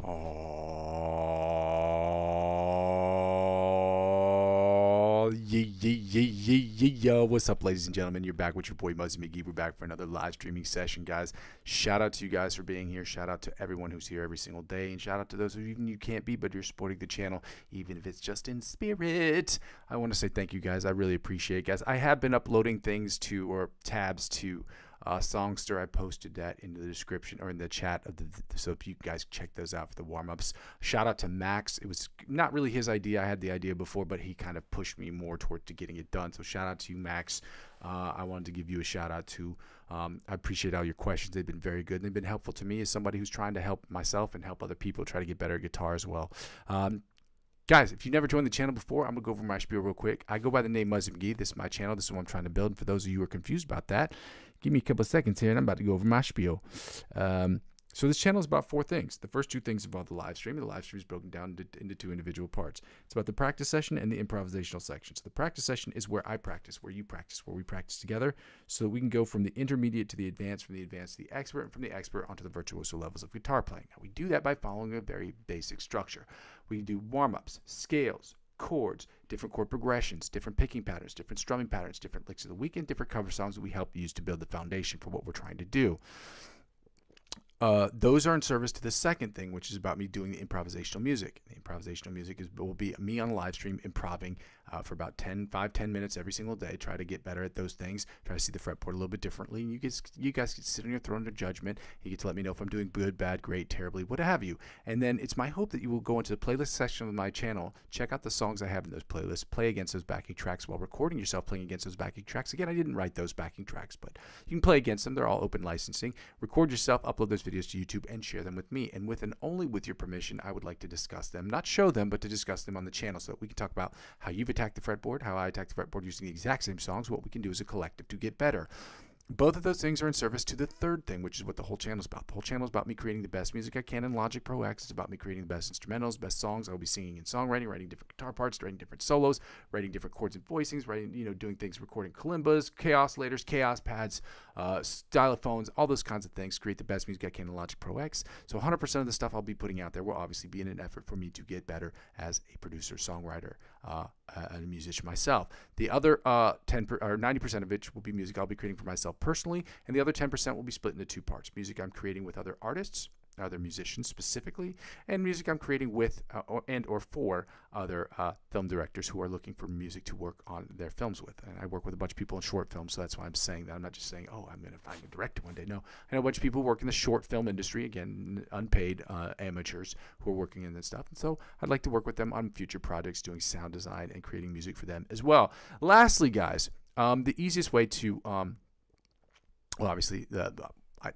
Oh, yeah. What's up, ladies and gentlemen? You're back with your boy, Muzzy McGee. We're back for another live streaming session, guys. Shout out to you guys for being here. Shout out to everyone who's here every single day. And shout out to those who even you can't be, but you're supporting the channel, even if it's just in spirit. I want to say thank you, guys. I really appreciate it, guys. I have been uploading things to, or tabs to, Songster. I posted that in the description or in the chat of so if you guys check those out for the warm-ups. Shout out to Max. It was not really his idea. I had the idea before, but he kind of pushed me more toward to getting it done. So shout out to you, Max. I wanted to give you a shout out to. I appreciate all your questions. They've been very good. They've been helpful to me as somebody who's trying to help myself and help other people try to get better at guitar as well. Guys, if you've never joined the channel before, I'm going to go over my spiel real quick. I go by the name Muzzy McGee. This is my channel. This is what I'm trying to build. And for those of you who are confused about that, give me a couple of seconds here, and I'm about to go over my spiel. So this channel is about four things. The first two things involve the live stream, and the live stream is broken down into two individual parts. It's about the practice session and the improvisational section. So the practice session is where I practice, where you practice, where we practice together, so that we can go from the intermediate to the advanced, from the advanced to the expert, and from the expert onto the virtuoso levels of guitar playing. Now, we do that by following a very basic structure. We do warm-ups, scales, chords, different chord progressions, different picking patterns, different strumming patterns, different licks of the weekend, different cover songs that we help use to build the foundation for what we're trying to do. Those are in service to the second thing, which is about me doing the improvisational music. The improvisational music will be me on live stream improving for about 10 minutes every single day. Try to get better at those things. Try to see the fretboard a little bit differently. And you guys can sit on your throne of judgment. You get to let me know if I'm doing good, bad, great, terribly, what have you. And then it's my hope that you will go into the playlist section of my channel, check out the songs I have in those playlists, play against those backing tracks while recording yourself playing against those backing tracks. Again, I didn't write those backing tracks, but you can play against them. They're all open licensing. Record yourself, upload those videos to YouTube, and share them with me. And only with your permission, I would like to discuss them. Not show them, but to discuss them on the channel so that we can talk about how you've attacked the fretboard, how I attacked the fretboard using the exact same songs, what we can do as a collective to get better. Both of those things are in service to the third thing, which is what the whole channel is about. The whole channel is about me creating the best music I can in Logic Pro X. It's about me creating the best instrumentals, best songs. I will be singing in songwriting, writing different guitar parts, writing different solos, writing different chords and voicings, doing things, recording kalimbas, chaos oscillators, chaos pads, stylophones, all those kinds of things. Create the best music I can in Logic Pro X. So 100% of the stuff I'll be putting out there will obviously be in an effort for me to get better as a producer, songwriter, and a musician myself. The other 90% of it will be music I'll be creating for myself personally, and the other 10% will be split into two parts: music I'm creating with other artists, other musicians specifically, and music I'm creating with or for other film directors who are looking for music to work on their films with. And I work with a bunch of people in short films, so that's why I'm saying that. I'm not just saying, oh, I'm going to find a director one day. No, I know a bunch of people who work in the short film industry, again, unpaid amateurs who are working in this stuff. And so I'd like to work with them on future projects, doing sound design and creating music for them as well. Lastly, guys, the easiest way to well, obviously,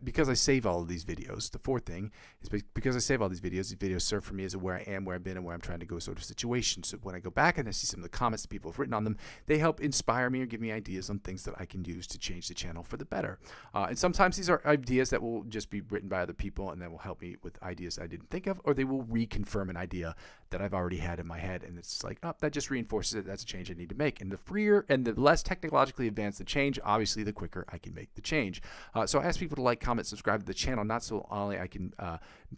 because I save all of these videos, the fourth thing is because I save all these videos serve for me as a where I am, where I've been, and where I'm trying to go sort of situation. So when I go back and I see some of the comments that people have written on them, they help inspire me or give me ideas on things that I can use to change the channel for the better. And sometimes these are ideas that will just be written by other people and that will help me with ideas I didn't think of, or they will reconfirm an idea that I've already had in my head. And it's like, oh, that just reinforces it. That's a change I need to make. And the freer and the less technologically advanced the change, obviously, the quicker I can make the change. So I ask people to like, comment, subscribe to the channel, not so only I can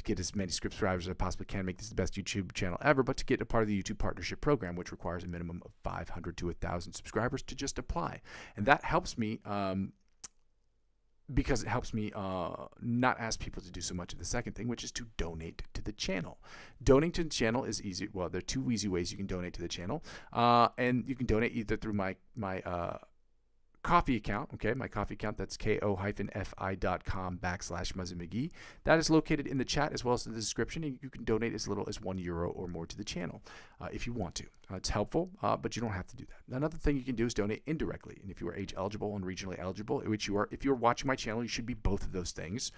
get as many subscribers as I possibly can, make this the best YouTube channel ever, but to get a part of the YouTube Partnership Program, which requires a minimum of 500 to 1,000 subscribers to just apply. And that helps me because it helps me not ask people to do so much of the second thing, which is to donate to the channel. Donating to the channel is easy. Well, there are two easy ways you can donate to the channel. And you can donate either through my Coffee account, okay, my Coffee account, that's ko-fi.com/Muzzy McGee. That is located in the chat as well as in the description, and you can donate as little as €1 or more to the channel if you want to. It's helpful, but you don't have to do that. Another thing you can do is donate indirectly, and if you are age eligible and regionally eligible, which you are, if you're watching my channel, you should be both of those things.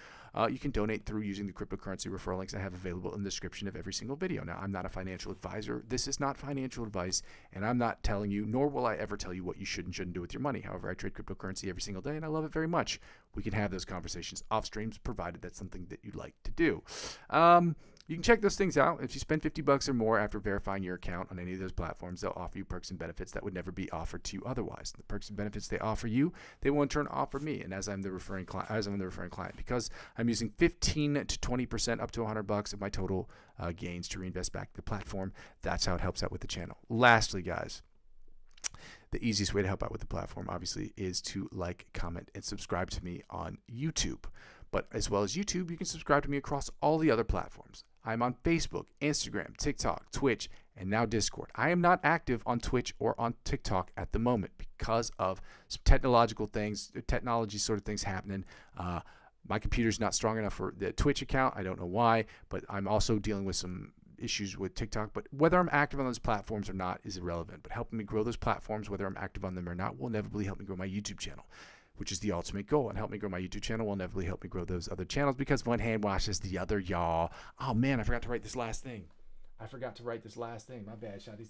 You can donate through using the cryptocurrency referral links I have available in the description of every single video. Now, I'm not a financial advisor. This is not financial advice, and I'm not telling you, nor will I ever tell you what you should and shouldn't do with your money. However, I trade cryptocurrency every single day, and I love it very much. We can have those conversations off streams, provided that's something that you'd like to do. You can check those things out. If you spend $50 or more after verifying your account on any of those platforms, they'll offer you perks and benefits that would never be offered to you otherwise. The perks and benefits they offer you, they will in turn offer me. And as I'm the referring client, because I'm using 15 to 20% up to $100 of my total gains to reinvest back to the platform, that's how it helps out with the channel. Lastly, guys, the easiest way to help out with the platform, obviously, is to like, comment, and subscribe to me on YouTube. But as well as YouTube, you can subscribe to me across all the other platforms. I'm on Facebook, Instagram, TikTok, Twitch, and now Discord. I am not active on Twitch or on TikTok at the moment because of some technology sort of things happening. My computer's not strong enough for the Twitch account. I don't know why, but I'm also dealing with some issues with TikTok. But whether I'm active on those platforms or not is irrelevant. But helping me grow those platforms, whether I'm active on them or not, will inevitably help me grow my YouTube channel, which is the ultimate goal. And help me grow my YouTube channel will inevitably help me grow those other channels, because one hand washes the other, y'all. Oh, man, I forgot to write this last thing. My bad, shotties.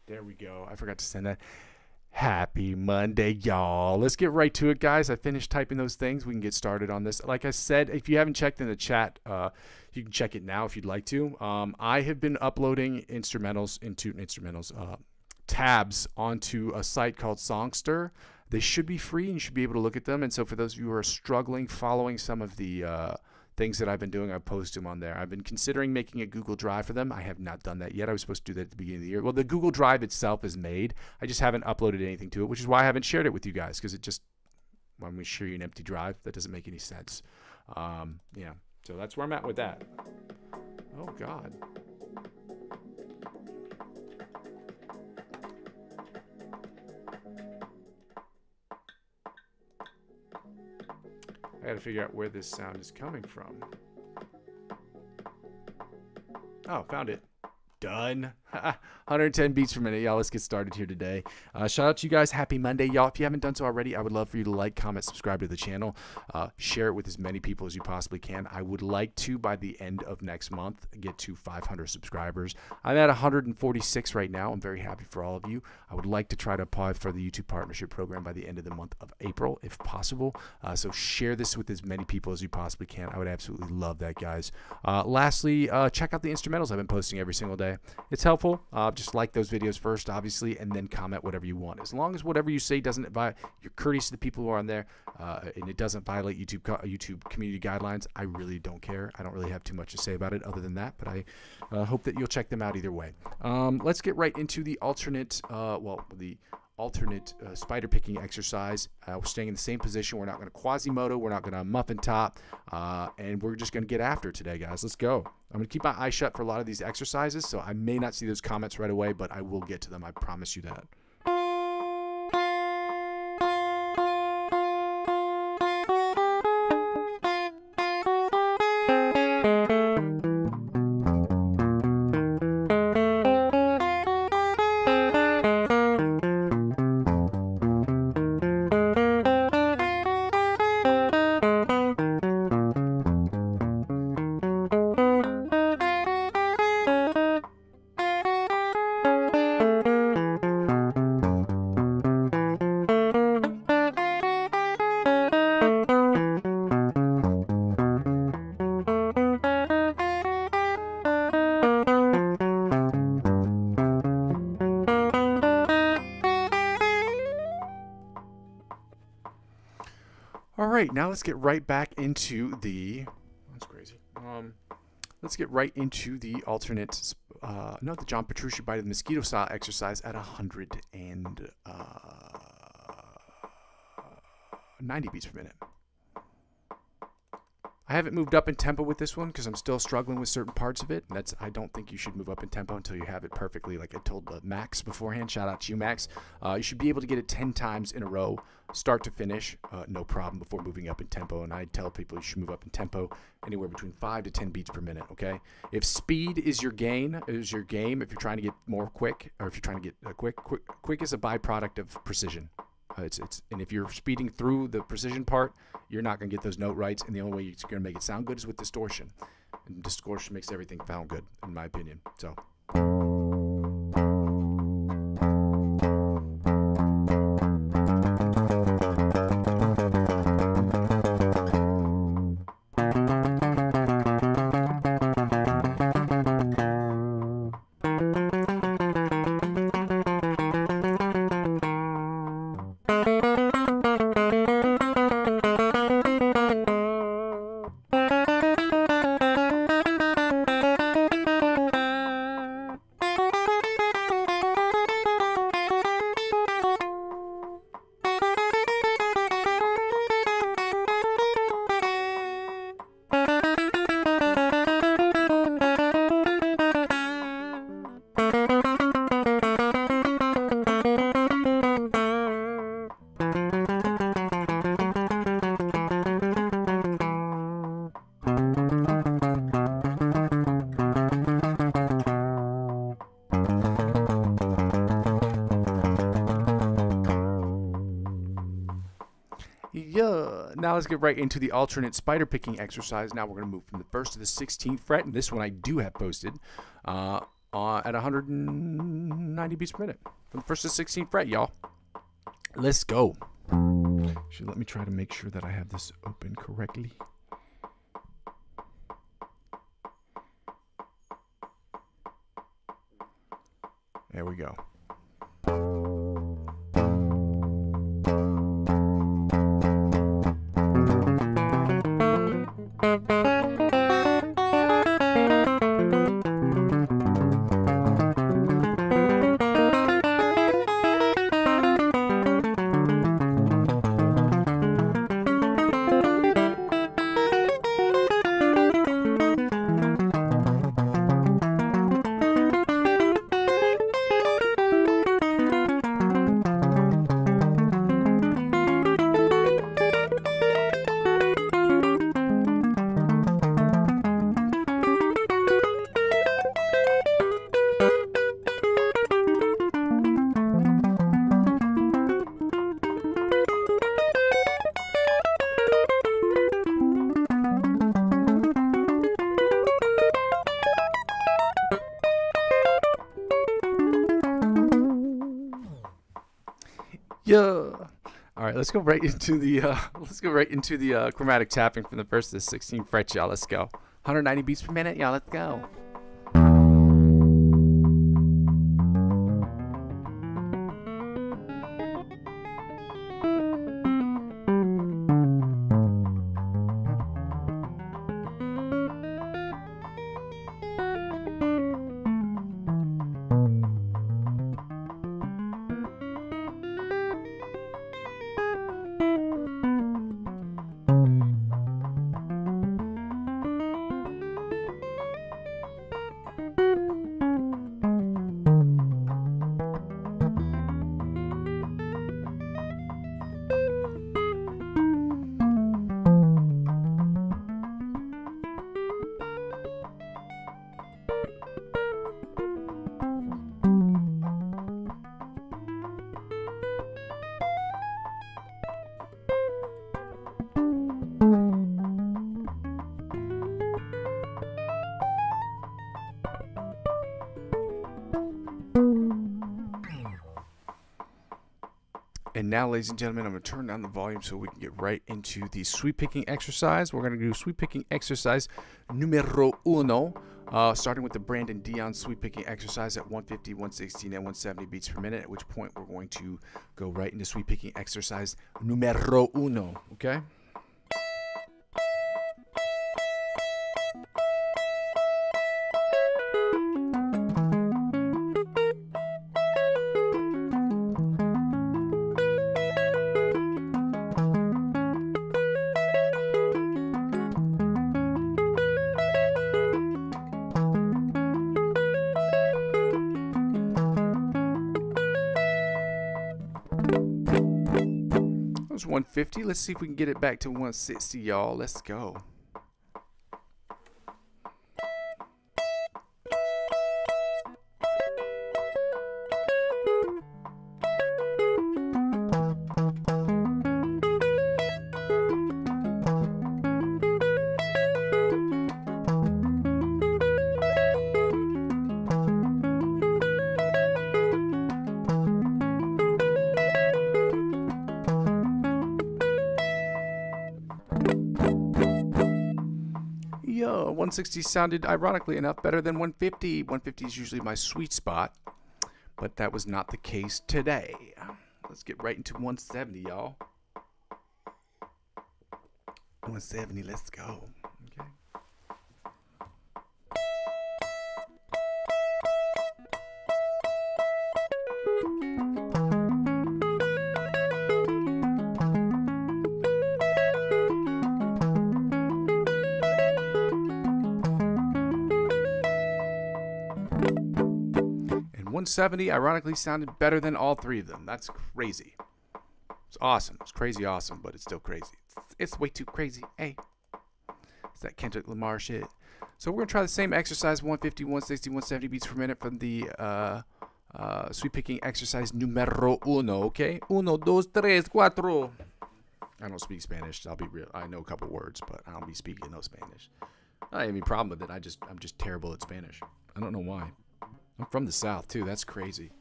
There we go. I forgot to send that. Happy Monday, y'all. Let's get right to it, guys. I finished typing those things. We can get started on this. Like I said, if you haven't checked in the chat, you can check it now if you'd like to. I have been uploading tabs onto a site called Songster. They should be free, and you should be able to look at them. And so for those of you who are struggling following some of the things that I've been doing, I've posted them on there. I've been considering making a Google Drive for them. I have not done that yet. I was supposed to do that at the beginning of the year. Well, the Google Drive itself is made. I just haven't uploaded anything to it, which is why I haven't shared it with you guys, because it just, when we share you an empty drive, that doesn't make any sense. Yeah, so that's where I'm at with that. Oh, God. I got to figure out where this sound is coming from. Oh, found it. Done. 110 beats per minute. Y'all, let's get started here today. Shout out to you guys. Happy Monday, y'all. If you haven't done so already, I would love for you to like, comment, subscribe to the channel. Share it with as many people as you possibly can. I would like to, by the end of next month, get to 500 subscribers. I'm at 146 right now. I'm very happy for all of you. I would like to try to apply for the YouTube Partnership Program by the end of the month of April, if possible. So share this with as many people as you possibly can. I would absolutely love that, guys. Lastly, check out the instrumentals I've been posting every single day. It's helpful. Just like those videos first, obviously, and then comment whatever you want. As long as whatever you say doesn't violate, you're courteous to the people who are on there, and it doesn't violate YouTube community guidelines, I really don't care. I don't really have too much to say about it other than that, but I hope that you'll check them out either way. Let's get right into the alternate spider picking exercise. We're staying in the same position. We're not going to Quasimodo. We're not going to muffin top. And we're just going to get after it today, guys. Let's go. I'm going to keep my eyes shut for a lot of these exercises, so I may not see those comments right away, but I will get to them. I promise you that. All right, now let's get right back into the. That's crazy. Let's get right into the alternate. The John Petrucci bite of the mosquito style exercise at 190 beats per minute. I haven't moved up in tempo with this one because I'm still struggling with certain parts of it. I don't think you should move up in tempo until you have it perfectly. Like I told Max beforehand, shout out to you, Max. You should be able to get it 10 times in a row, start to finish, no problem, before moving up in tempo. And I tell people you should move up in tempo anywhere between 5 to 10 beats per minute, okay? If speed is your game, if you're trying to get more quick, or if you're trying to get quick is a byproduct of precision. And if you're speeding through the precision part, you're not going to get those note rights, and the only way you're going to make it sound good is with distortion. And distortion makes everything sound good, in my opinion. So. Yeah. Now let's get right into the alternate spider picking exercise. Now we're going to move from the 1st to the 16th fret, and this one I do have posted at 190 beats per minute. From the 1st to the 16th fret, y'all. Let's go. Let me try to make sure that I have this open correctly. There we go. Yeah. All right, let's go right into the chromatic tapping from the 1st to the 16th fret, y'all. Let's go. 190 beats per minute, y'all. Let's go. And now, ladies and gentlemen, I'm going to turn down the volume so we can get right into the sweep picking exercise. We're going to do sweep picking exercise numero uno, starting with the Brandon Dion sweep picking exercise at 150, 116, and 170 beats per minute, at which point we're going to go right into sweep picking exercise numero uno, okay? was 150. Let's see if we can get it back to 160, y'all. Let's go. Yo, 160 sounded, ironically enough, better than 150. 150 is usually my sweet spot, but that was not the case today. Let's get right into 170, y'all. 170, let's go. Okay. And 170 ironically sounded better than all three of them. That's crazy. It's awesome. It's crazy awesome, but it's still crazy. It's way too crazy. Hey. It's that Kendrick Lamar shit. So we're going to try the same exercise, 150, 160, 170 beats per minute from the sweep picking exercise numero uno, okay? Uno, dos, tres, cuatro. I don't speak Spanish. I'll be real. I know a couple words, but I don't be speaking no Spanish. I don't have any problem with it. I'm just terrible at Spanish. I don't know why. I'm from the South, too. That's crazy.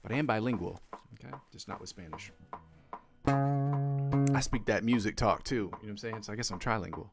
But I am bilingual, okay? Just not with Spanish. I speak that music talk, too. You know what I'm saying? So I guess I'm trilingual.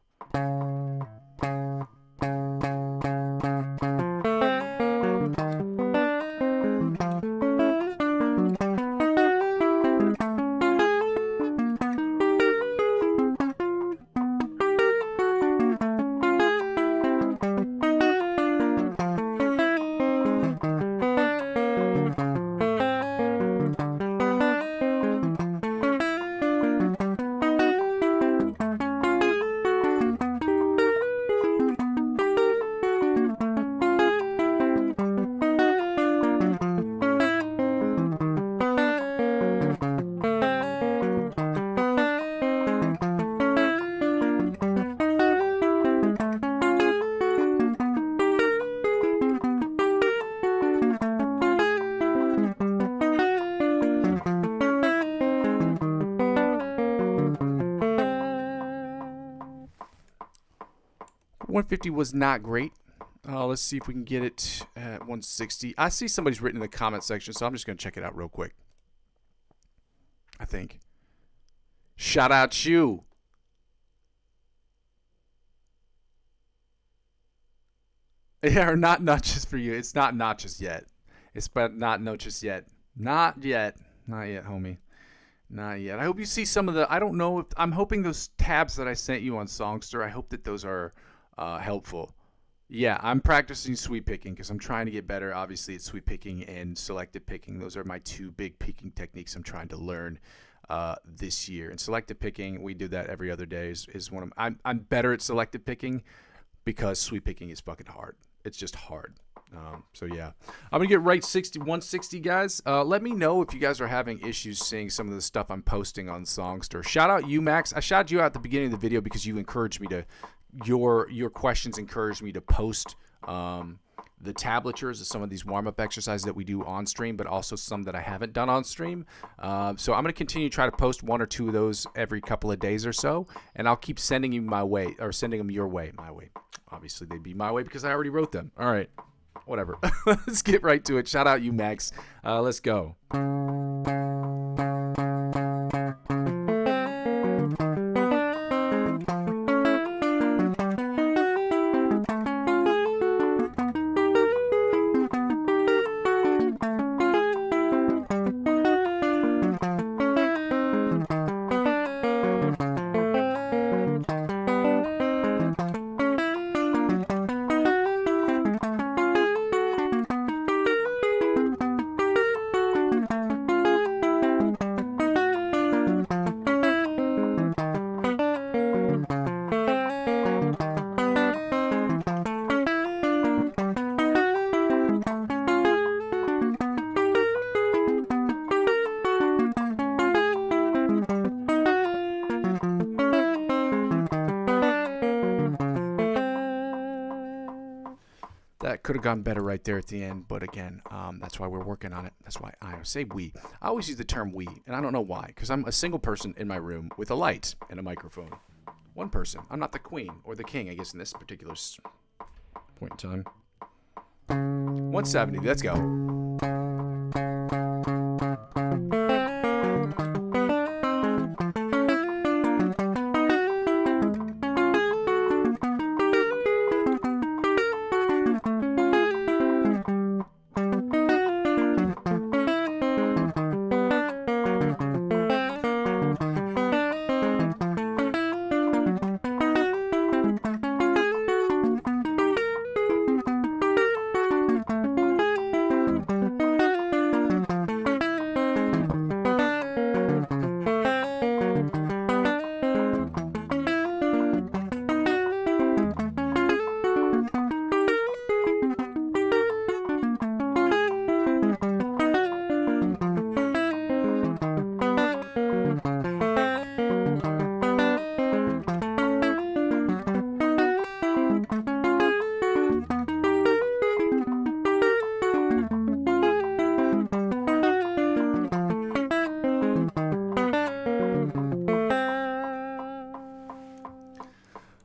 $150 was not great. Let's see if we can get it at 160. I see somebody's written in the comment section, so I'm just going to check it out real quick. I think. Shout out you. Yeah, or not just for you. It's not just yet. It's but not just yet. Not yet. Not yet, homie. Not yet. I hope you see some of the, I don't know if, I'm hoping those tabs that I sent you on Songster, I hope that those are helpful. Yeah, I'm practicing sweep picking because I'm trying to get better. Obviously, it's sweep picking and selective picking. Those are my two big picking techniques I'm trying to learn this year. And selective picking, we do that every other day. Is one of I'm better at selective picking because sweep picking is fucking hard. It's just hard. So yeah, I'm gonna get right 160, guys. Let me know if you guys are having issues seeing some of the stuff I'm posting on Songster. Shout out you, Max. I shouted you out at the beginning of the video because you encouraged me to. Your questions encouraged me to post the tablatures of some of these warm-up exercises that we do on stream, but also some that I haven't done on stream. So I'm going to continue to try to post one or two of those every couple of days or so, and I'll keep sending you my way, or sending them your way, my way. Obviously, they'd be my way because I already wrote them. All right, whatever. Let's get right to it. Shout out you, Max. Let's go. could have gone better right there at the end, but again, that's why we're working on it. That's why I say we. I always use the term we, and I don't know why, because I'm a single person in my room with a light and a microphone. One person. I'm not the queen or the king, I guess, in this particular point in time. 170. Let's go.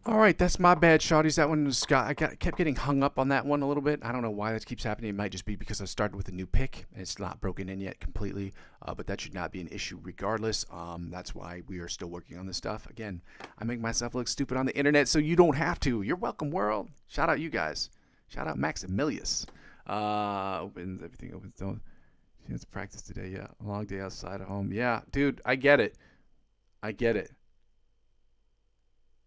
All right, that's my bad, shawties. That one was kept getting hung up on that one a little bit. I don't know why that keeps happening. It might just be because I started with a new pick and it's not broken in yet completely. But that should not be an issue regardless. That's why we are still working on this stuff. Again, I make myself look stupid on the internet, so you don't have to. You're welcome, world. Shout out you guys. Shout out Maximilius. Opens everything opens. Don't. She has to practice today. Yeah, a long day outside of home. Yeah, dude, I get it. I get it.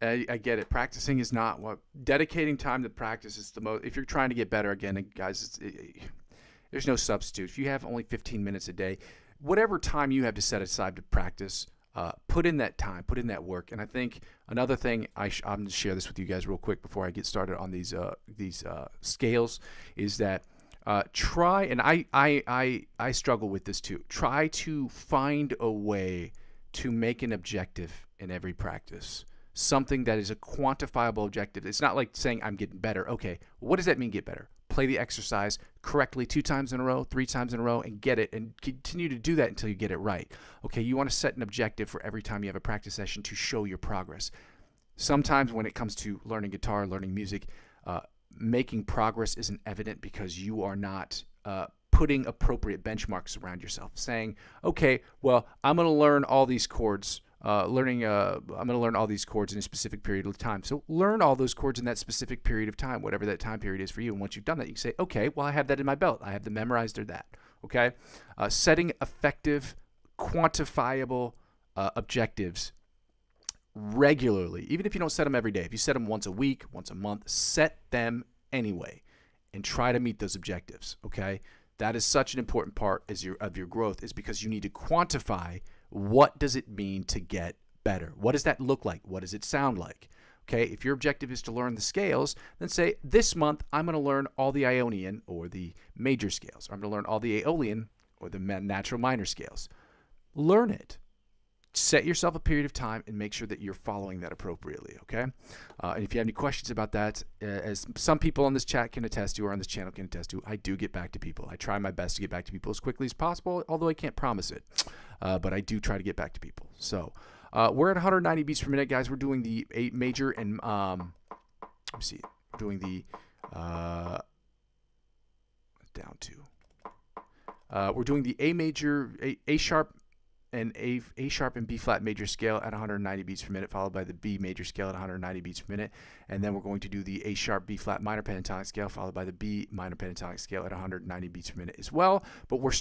I get it. Practicing is not what dedicating time to practice is the most. If you're trying to get better, again, guys, there's no substitute. If you have only 15 minutes a day, whatever time you have to set aside to practice, put in that time, put in that work. And I think another thing I'm going to share this with you guys real quick before I get started on these scales is that try, and I struggle with this too. Try to find a way to make an objective in every practice. Something that is a quantifiable objective. It's not like saying I'm getting better. Okay, what does that mean get better? Play the exercise correctly 2 times in a row, 3 times in a row, and get it, and continue to do that until you get it right. Okay, you want to set an objective for every time you have a practice session to show your progress. Sometimes when it comes to learning guitar, learning music, making progress isn't evident because you are not putting appropriate benchmarks around yourself. Saying, okay, well, I'm going to learn all these chords. I'm going to learn all these chords in a specific period of time. So learn all those chords in that specific period of time, whatever that time period is for you. And once you've done that, you can say, okay, well, I have that in my belt. I have them memorized or that. Okay. Setting effective, quantifiable objectives regularly, even if you don't set them every day. If you set them once a week, once a month, set them anyway and try to meet those objectives. Okay. That is such an important part of your growth, is because you need to quantify what does it mean to get better. What does that look like? What does it sound like? Okay, if your objective is to learn the scales, then say this month I'm going to learn all the Ionian or the major scales. Or I'm going to learn all the Aeolian or the natural minor scales. Learn it. Set yourself a period of time and make sure that you're following that appropriately, okay? And if you have any questions about that, as some people on this chat can attest to or on this channel can attest to, I do get back to people. I try my best to get back to people as quickly as possible, although I can't promise it. But I do try to get back to people. So we're at 190 beats per minute, guys. We're doing the A major and, let me see, we're doing the, down to, we're doing the A major, A sharp, and A sharp and B flat major scale at 190 beats per minute, followed by the B major scale at 190 beats per minute. And then we're going to do the A sharp B flat minor pentatonic scale, followed by the B minor pentatonic scale at 190 beats per minute as well. But we're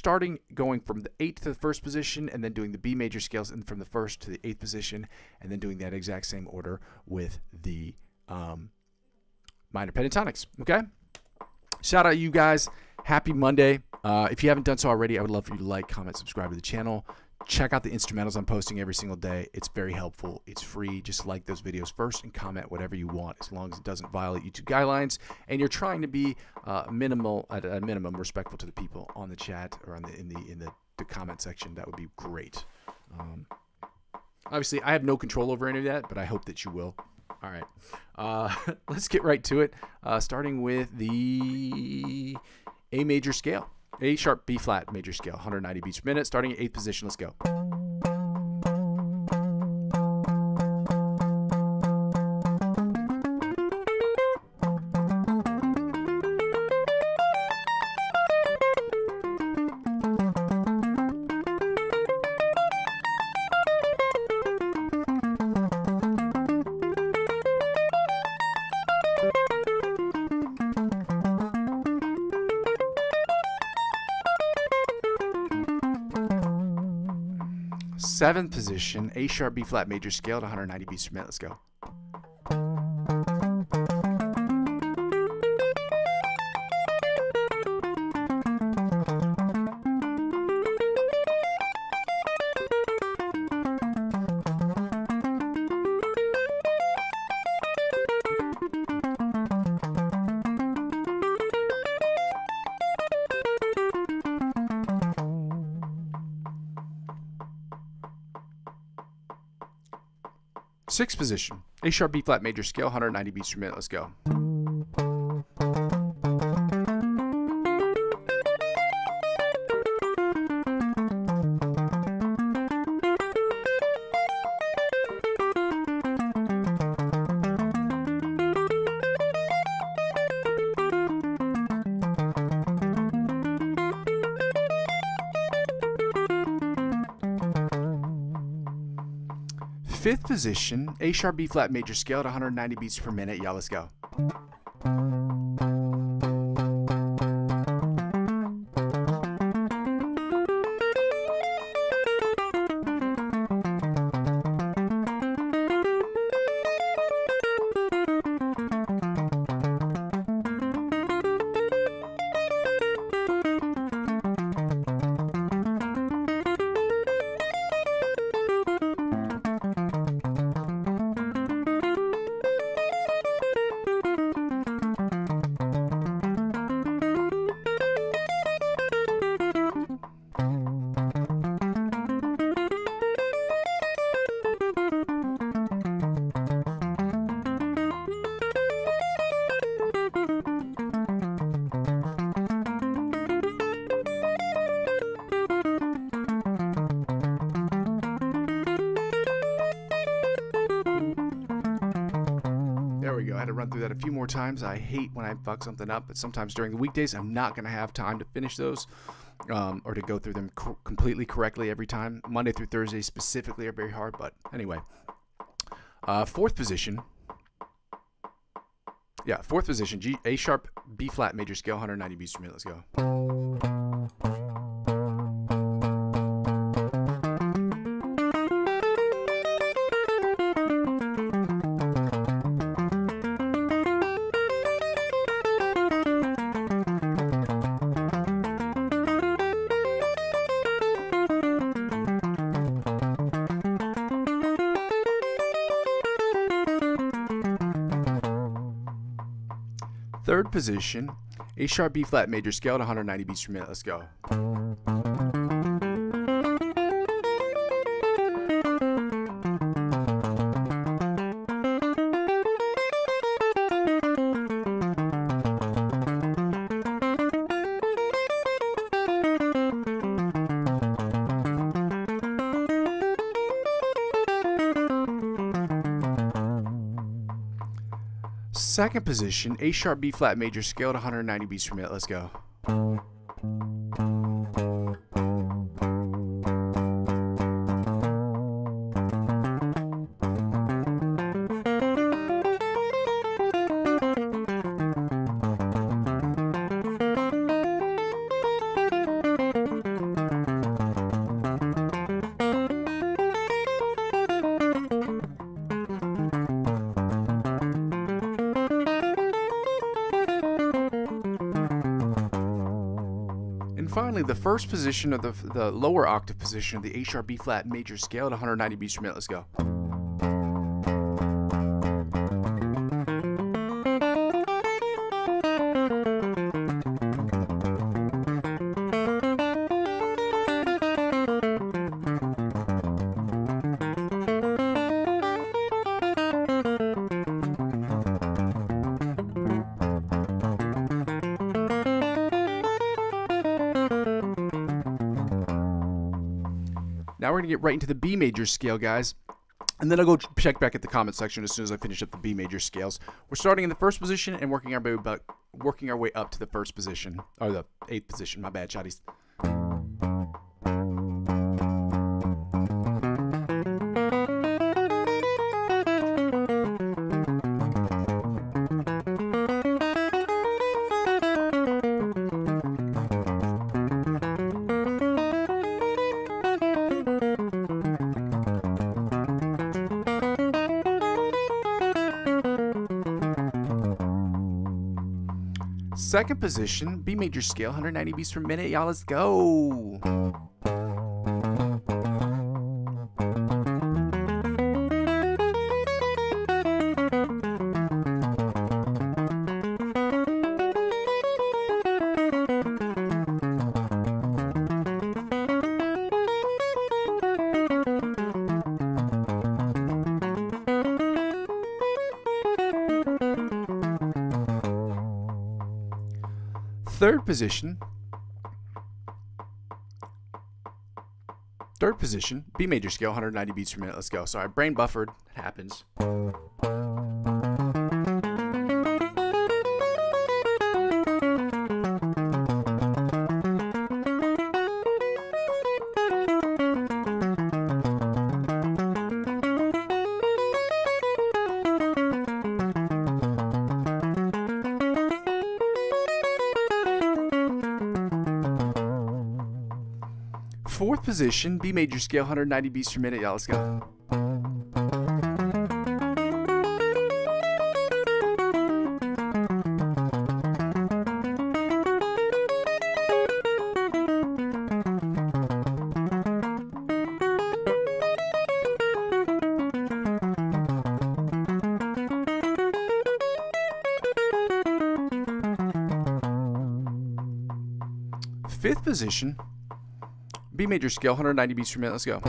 going from the 8th to the 1st position, and then doing the B major scales and from the 1st to the 8th position, and then doing that exact same order with the minor pentatonics. Okay? Shout out you guys. Happy Monday. If you haven't done so already, I would love for you to like, comment, subscribe to the channel. Check out the instrumentals I'm posting every single day. It's very helpful. It's free. Just like those videos first and comment whatever you want, as long as it doesn't violate YouTube guidelines and you're trying to be at a minimum respectful to the people on the chat or in the comment section. That would be great. Obviously, I have no control over any of that, but I hope that you will. All right. Let's get right to it. Starting with the A major scale. A sharp, B flat major scale, 190 beats per minute, starting at 8th position. Let's go. Seventh position, A sharp, B flat major scale at 190 beats per minute. Let's go. Sixth position, A sharp, B flat major scale, 190 beats per minute. Let's go. Fifth position, A sharp, B flat major scale at 190 beats per minute. Yeah, let's go. There we go. I had to run through that a few more times. I hate when I fuck something up, but sometimes during the weekdays, I'm not going to have time to finish those or to go through them completely correctly every time. Monday through Thursday specifically are very hard, but anyway. Fourth position. Yeah, fourth position, A sharp, B flat major scale, 190 beats per minute. Let's go. Third position, A sharp, B flat major scale at 190 beats per minute. Let's go. Second position, A sharp, B flat major scale at 190 beats per minute. Let's go. Finally, the first position of the lower octave position of the A sharp, B flat major scale at 190 beats per minute. Let's go. Now we're going to get right into the B major scale, guys. And then I'll go check back at the comment section as soon as I finish up the B major scales. We're starting in the first position and working our way up to the first position, or the 8th position. My bad, shotties. Second position, B major scale, 190 beats per minute. Y'all, let's go. Third position, B major scale, 190 beats per minute. Let's go. Sorry, brain buffered. It happens. Fourth position, B major scale, 190 beats per minute. Y'all, let's go. Fifth position, B major scale, 190 beats per minute. Let's go.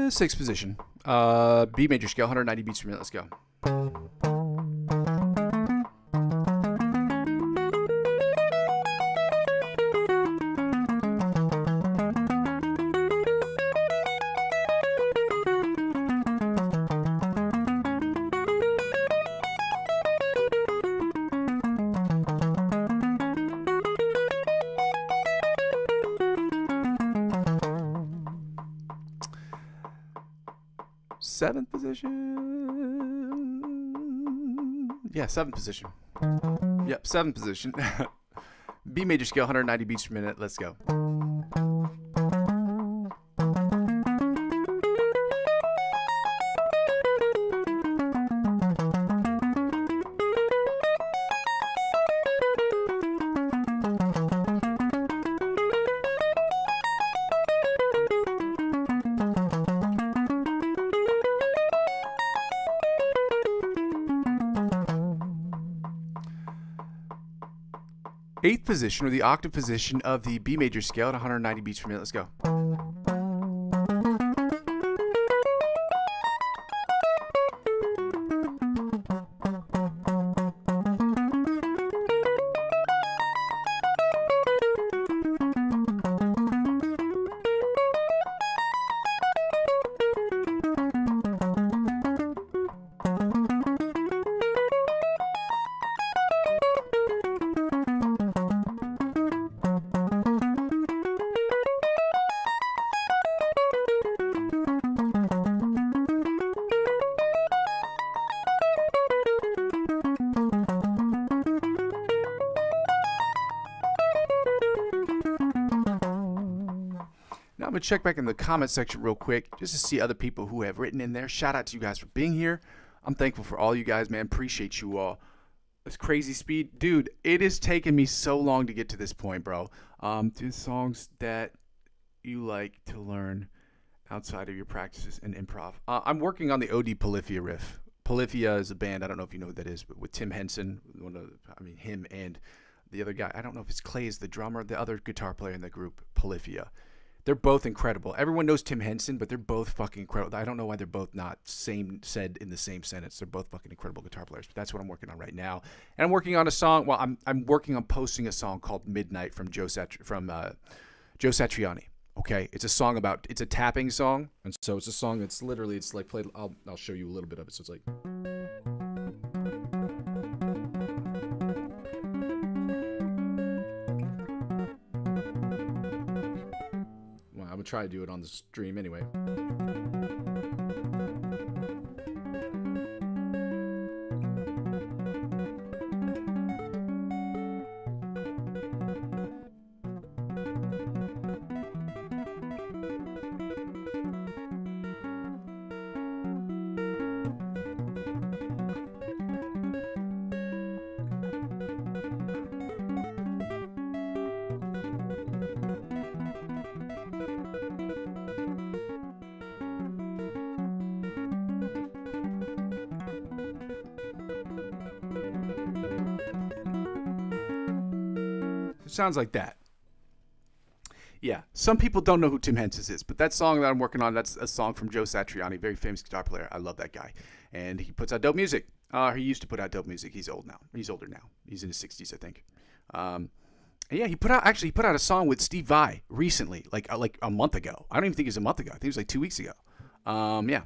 Sixth position, B major scale, 190 beats per minute. Let's go. Seventh position. Yeah, seventh position. Yep, seventh position. B major scale, 190 beats per minute. Let's go. Eighth position, or the octave position of the B major scale at 190 beats per minute. Let's go. Now I'm going to check back in the comment section real quick just to see other people who have written in there. Shout out to you guys for being here. I'm thankful for all you guys, man. Appreciate you all. It's crazy speed. Dude, it has taken me so long to get to this point, bro. To songs that you like to learn outside of your practices in improv? I'm working on the OD Polyphia riff. Polyphia is a band. I don't know if you know who that is, but with Tim Henson, him and the other guy. I don't know if it's Clay is the drummer, the other guitar player in the group, Polyphia. They're both incredible. Everyone knows Tim Henson, but they're both fucking incredible. I don't know why they're both not said in the same sentence. They're both fucking incredible guitar players. But that's what I'm working on right now. And I'm working on a song. Well, I'm working on posting a song called Midnight from Joe Satriani. Okay, it's a song it's a tapping song, and so it's a song that's literally it's like played. I'll show you a little bit of it. So it's like. Well, I'm gonna try to do it on the stream anyway. Sounds like that. Yeah, some people don't know who Tim Henson is, but that song that I'm working on, that's a song from Joe Satriani, very famous guitar player. I love that guy. And he puts out dope music. He used to put out dope music. He's old now. He's older now. He's in his 60s, I think. Yeah, he put out a song with Steve Vai recently, like a month ago. I don't even think it was a month ago. I think it was like 2 weeks ago. Yeah.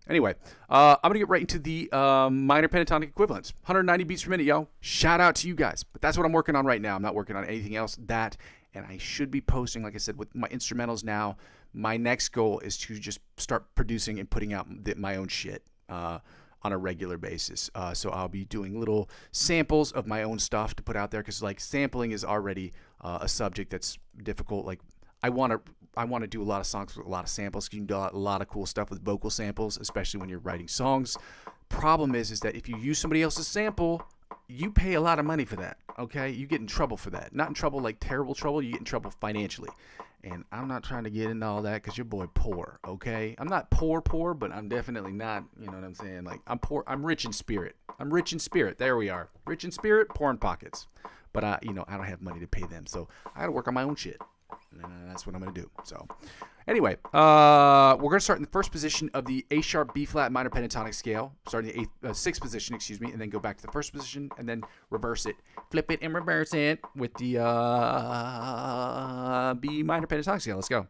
Anyway, I'm going to get right into the minor pentatonic equivalents. 190 beats per minute, yo. Shout out to you guys. But that's what I'm working on right now. I'm not working on anything else. And I should be posting, like I said, with my instrumentals now. My next goal is to just start producing and putting out my own shit on a regular basis. So I'll be doing little samples of my own stuff to put out there because, like, sampling is already a subject that's difficult. Like, I want to do a lot of songs with a lot of samples. You can do a lot of cool stuff with vocal samples, especially when you're writing songs. Problem is that if you use somebody else's sample, you pay a lot of money for that, okay? You get in trouble for that. Not in trouble like terrible trouble. You get in trouble financially. And I'm not trying to get into all that because your boy poor, okay? I'm not poor, but I'm definitely not, you know what I'm saying? Like, I'm poor. I'm rich in spirit. There we are. Rich in spirit, poor in pockets. But, I don't have money to pay them. So I got to work on my own shit. And that's what I'm going to do. So, anyway, we're going to start in the first position of the A sharp B flat minor pentatonic scale, starting the sixth position, and then go back to the first position, and then reverse it, flip it, and reverse it with the B minor pentatonic scale. Let's go.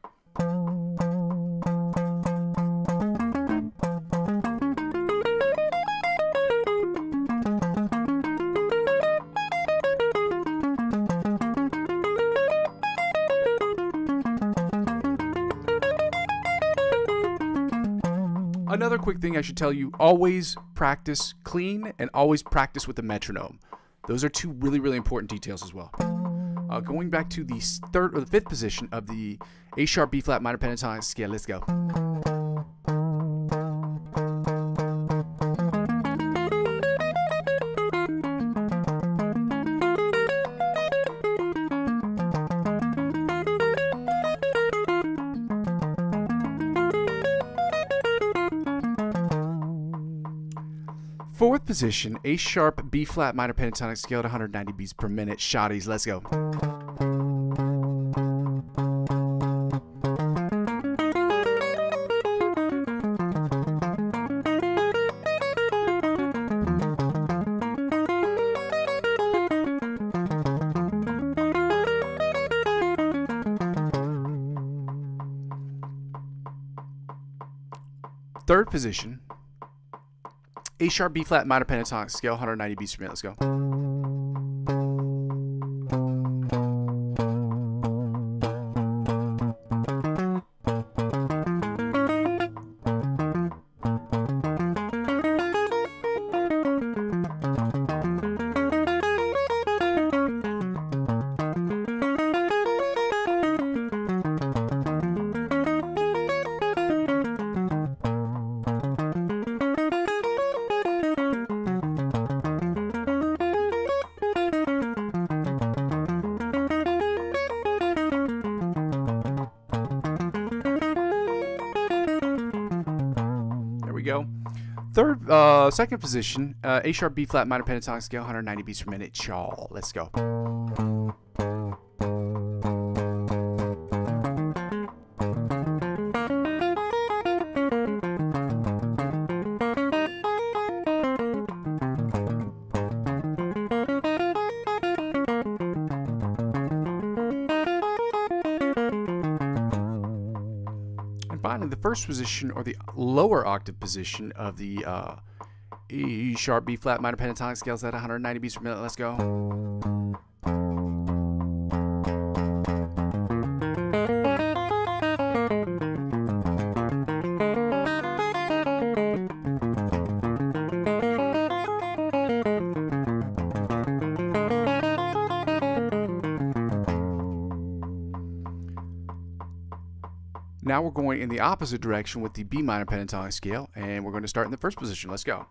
Another quick thing I should tell you, always practice clean and always practice with the metronome. Those are two really, really important details as well. Going back to the third or the fifth position of the A sharp B flat minor pentatonic scale, let's go. Fourth position, A sharp B flat minor pentatonic scale at 190 beats per minute. Shotties, let's go. Third position, A sharp B flat minor pentatonic scale, 190 beats per minute. Let's go. Second position, A sharp, B flat, minor pentatonic scale, 190 beats per minute. Y'all, let's go. Finally, the first position, or the lower octave position of the E sharp, B flat, minor pentatonic scales at 190 beats per minute. Let's go. Now we're going in the opposite direction with the B minor pentatonic scale, and we're going to start in the first position. Let's go.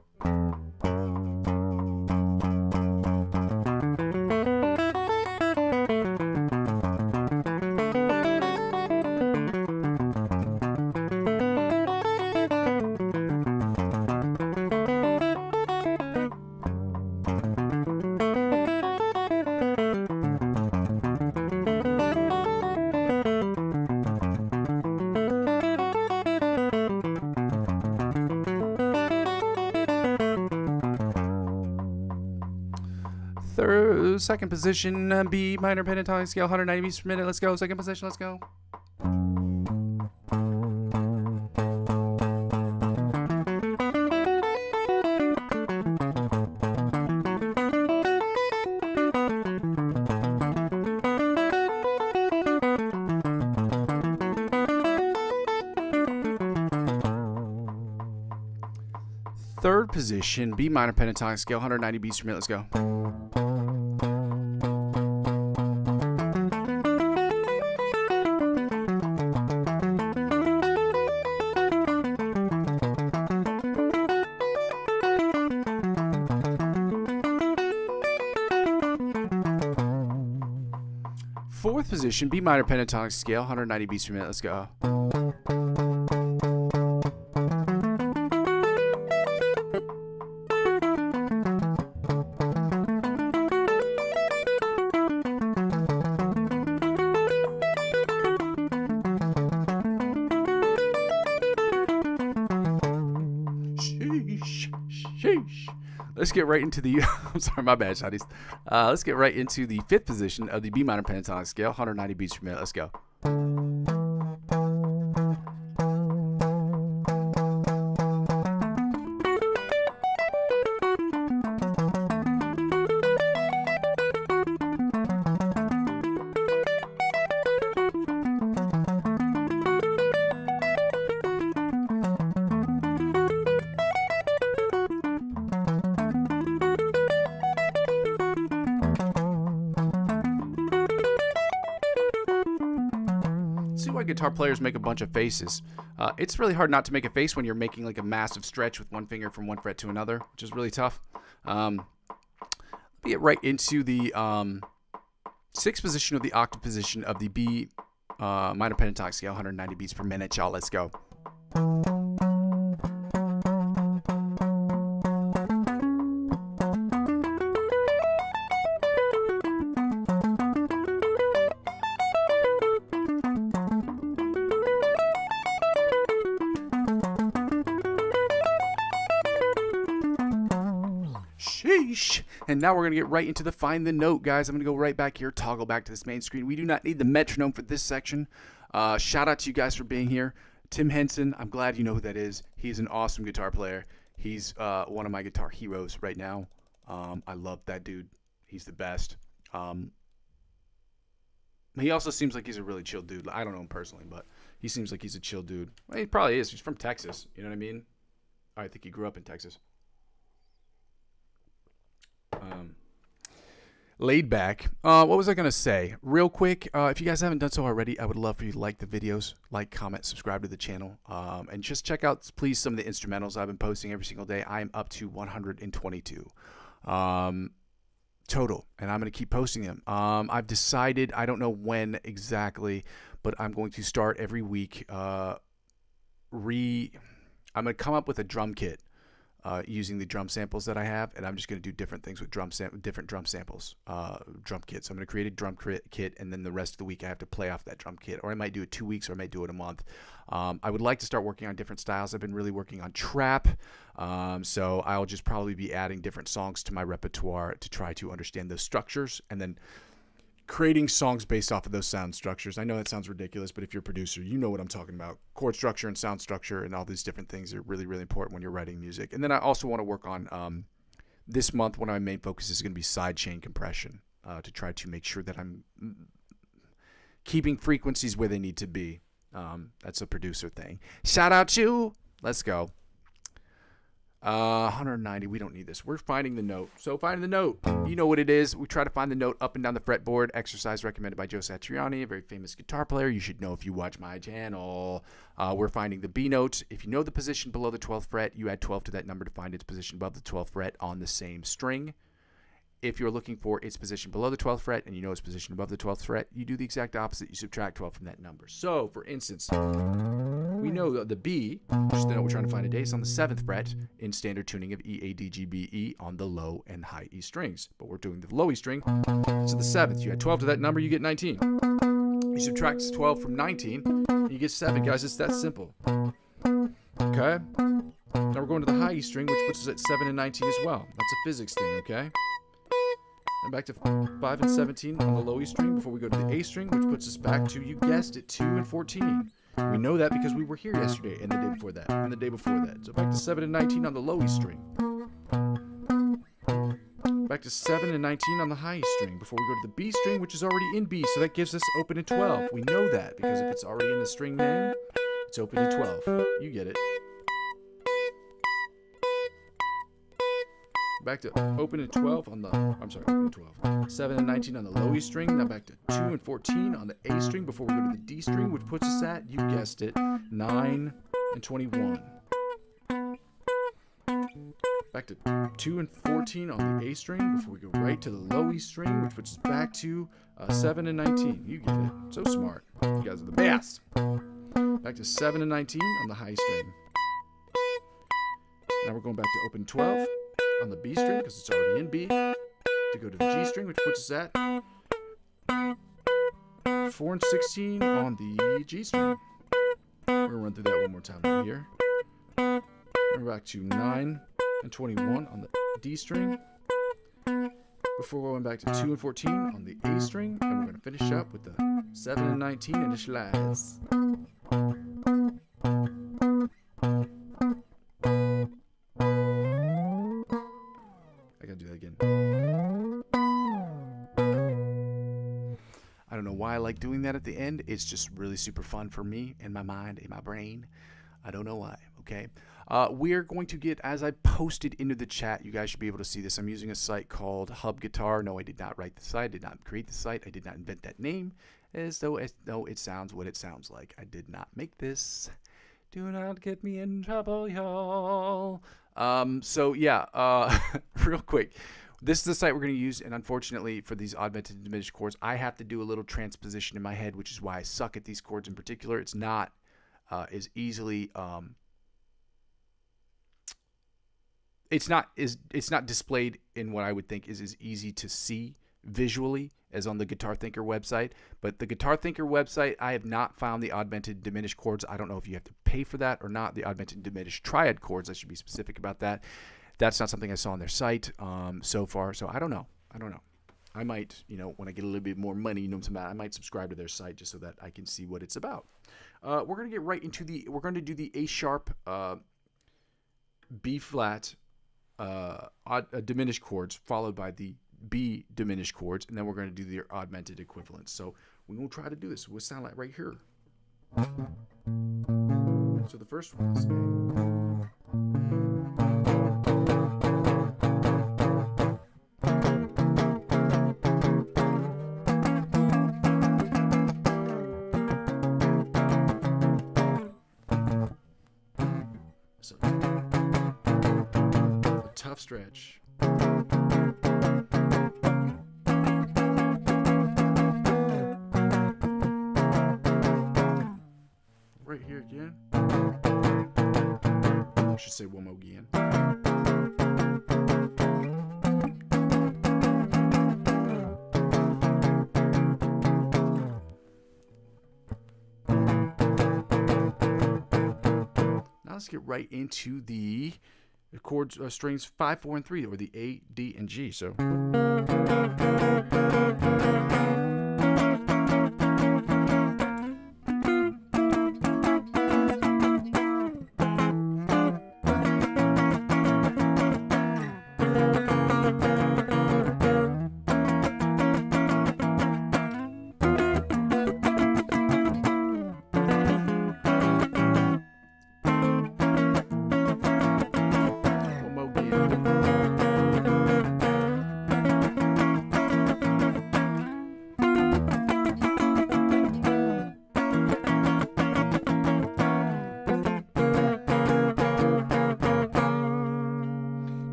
Second position, B minor pentatonic scale, 190 beats per minute. Let's go. Second position. Let's go. Third position, B minor pentatonic scale, 190 beats per minute. Let's go. Fourth position, B minor pentatonic scale, 190 beats per minute. Let's go. Sheesh. Let's get right into the I'm sorry, my bad, shotties. Let's get right into the fifth position of the B minor pentatonic scale, 190 beats per minute. Let's go. See why guitar players make a bunch of faces. It's really hard not to make a face when you're making like a massive stretch with one finger from one fret to another, which is really tough. Let me get right into the sixth position, or the octave position of the B minor pentatonic scale, 190 beats per minute. Y'all, let's go. Sheesh. And now we're going to get right into the find the note, guys. I'm going to go right back here, toggle back to this main screen. We do not need the metronome for this section. Shout out to you guys for being here. Tim Henson, I'm glad you know who that is. He's an awesome guitar player. He's one of my guitar heroes right now. I love that dude. He's the best. He also seems like he's a really chill dude. I don't know him personally, but he seems like he's a chill dude. Well, he probably is. He's from Texas. You know what I mean? I think he grew up in Texas. Laid back. What was I going to say? Real quick, if you guys haven't done so already, I would love for you to like the videos, like, comment, subscribe to the channel, and just check out, please, some of the instrumentals I've been posting every single day. I am up to 122 total, and I'm going to keep posting them. I've decided, I don't know when exactly, but I'm going to start every week. I'm going to come up with a drum kit using the drum samples that I have, and I'm just going to do different things with different drum samples, drum kits. I'm going to create a drum kit, and then the rest of the week I have to play off that drum kit, or I might do it 2 weeks, or I might do it a month. I would like to start working on different styles. I've been really working on trap, so I'll just probably be adding different songs to my repertoire to try to understand those structures, and then creating songs based off of those sound structures. I know that sounds ridiculous, but if you're a producer, you know what I'm talking about. Chord structure and sound structure and all these different things are really, really important when you're writing music. And then I also want to work on, this month, one of my main focuses is going to be sidechain compression, to try to make sure that I'm keeping frequencies where they need to be. That's a producer thing. Shout out to, let's go. 190, we don't need this. We're finding the note. So finding the note, you know what it is. We try to find the note up and down the fretboard. Exercise recommended by Joe Satriani, a very famous guitar player. You should know if you watch my channel. We're finding the B note. If you know the position below the 12th fret, you add 12 to that number to find its position above the 12th fret on the same string. If you're looking for its position below the 12th fret and you know its position above the 12th fret, you do the exact opposite. You subtract 12 from that number. So, for instance, we know the B, which is the note we're trying to find today, is on the 7th fret in standard tuning of E, A, D, G, B, E on the low and high E strings. But we're doing the low E string, so the 7th. You add 12 to that number, you get 19. You subtract 12 from 19, and you get 7. Guys, it's that simple. Okay? Now we're going to the high E string, which puts us at 7 and 19 as well. That's a physics thing, okay? And back to 5 and 17 on the low E string before we go to the A string, which puts us back to, you guessed it, 2 and 14. We know that because we were here yesterday and the day before that and the day before that. So back to 7 and 19 on the low E string. Back to 7 and 19 on the high E string before we go to the B string, which is already in B. So that gives us open in 12. We know that because if it's already in the string name, it's open in 12. You get it. Back to open in 12 on the, open in 12. 7 and 19 on the low E string. Now back to 2 and 14 on the A string before we go to the D string, which puts us at, you guessed it, 9 and 21. Back to 2 and 14 on the A string before we go right to the low E string, which puts us back to 7 and 19. You get it. So smart. You guys are the best. Back to 7 and 19 on the high string. Now we're going back to open 12 on the B string because it's already in B, to go to the G string, which puts us at 4 and 16 on the G string. We're gonna run through that one more time right here. We're back to 9 and 21 on the D string before going back to 2 and 14 on the A string, and we're gonna finish up with the 7 and 19 initialize. Do that again. I don't know why I like doing that at the end. It's just really super fun for me in my mind, in my brain. I don't know why. Okay. We're going to get, as I posted into the chat, you guys should be able to see this. I'm using a site called Hub Guitar. No, I did not write the site. I did not create the site. I did not invent that name. As though it sounds what it sounds like. I did not make this. Do not get me in trouble, y'all. So yeah, real quick, this is the site we're going to use, and unfortunately for these augmented and diminished chords, I have to do a little transposition in my head, which is why I suck at these chords in particular. It's not as easily, it's not displayed in what I would think is as easy to see visually as on the Guitar Thinker website. But the Guitar Thinker website, I have not found the augmented and diminished chords. I don't know if you have to pay for that or not. The augmented and diminished triad chords, I should be specific about that. That's not something I saw on their site so far. So I don't know. I might, when I get a little bit more money, I might subscribe to their site just so that I can see what it's about. We're going to get right into we're going to do the A sharp, B flat, diminished chords, followed by the B diminished chords, and then we're going to do the augmented equivalents. So we're going to try to do this. We'll sound like right here. So the first one is so a tough stretch. Right here again. I should say one more again. let's get right into the chords, strings 5, 4, and 3, or the A, D, and G. So.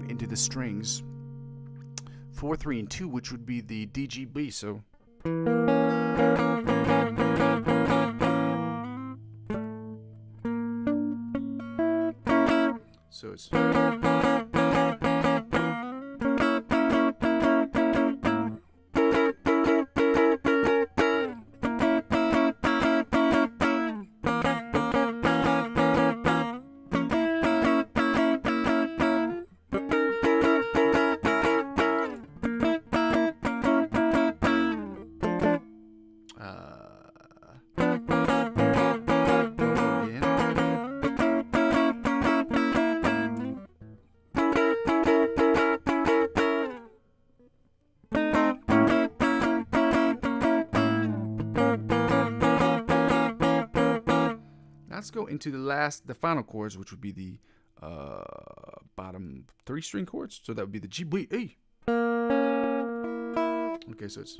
Into the strings 4, 3, and 2, which would be the DGB. So it's let's go into the final chords, which would be the bottom 3 string chords. So that would be the G, B, A. Okay, so it's.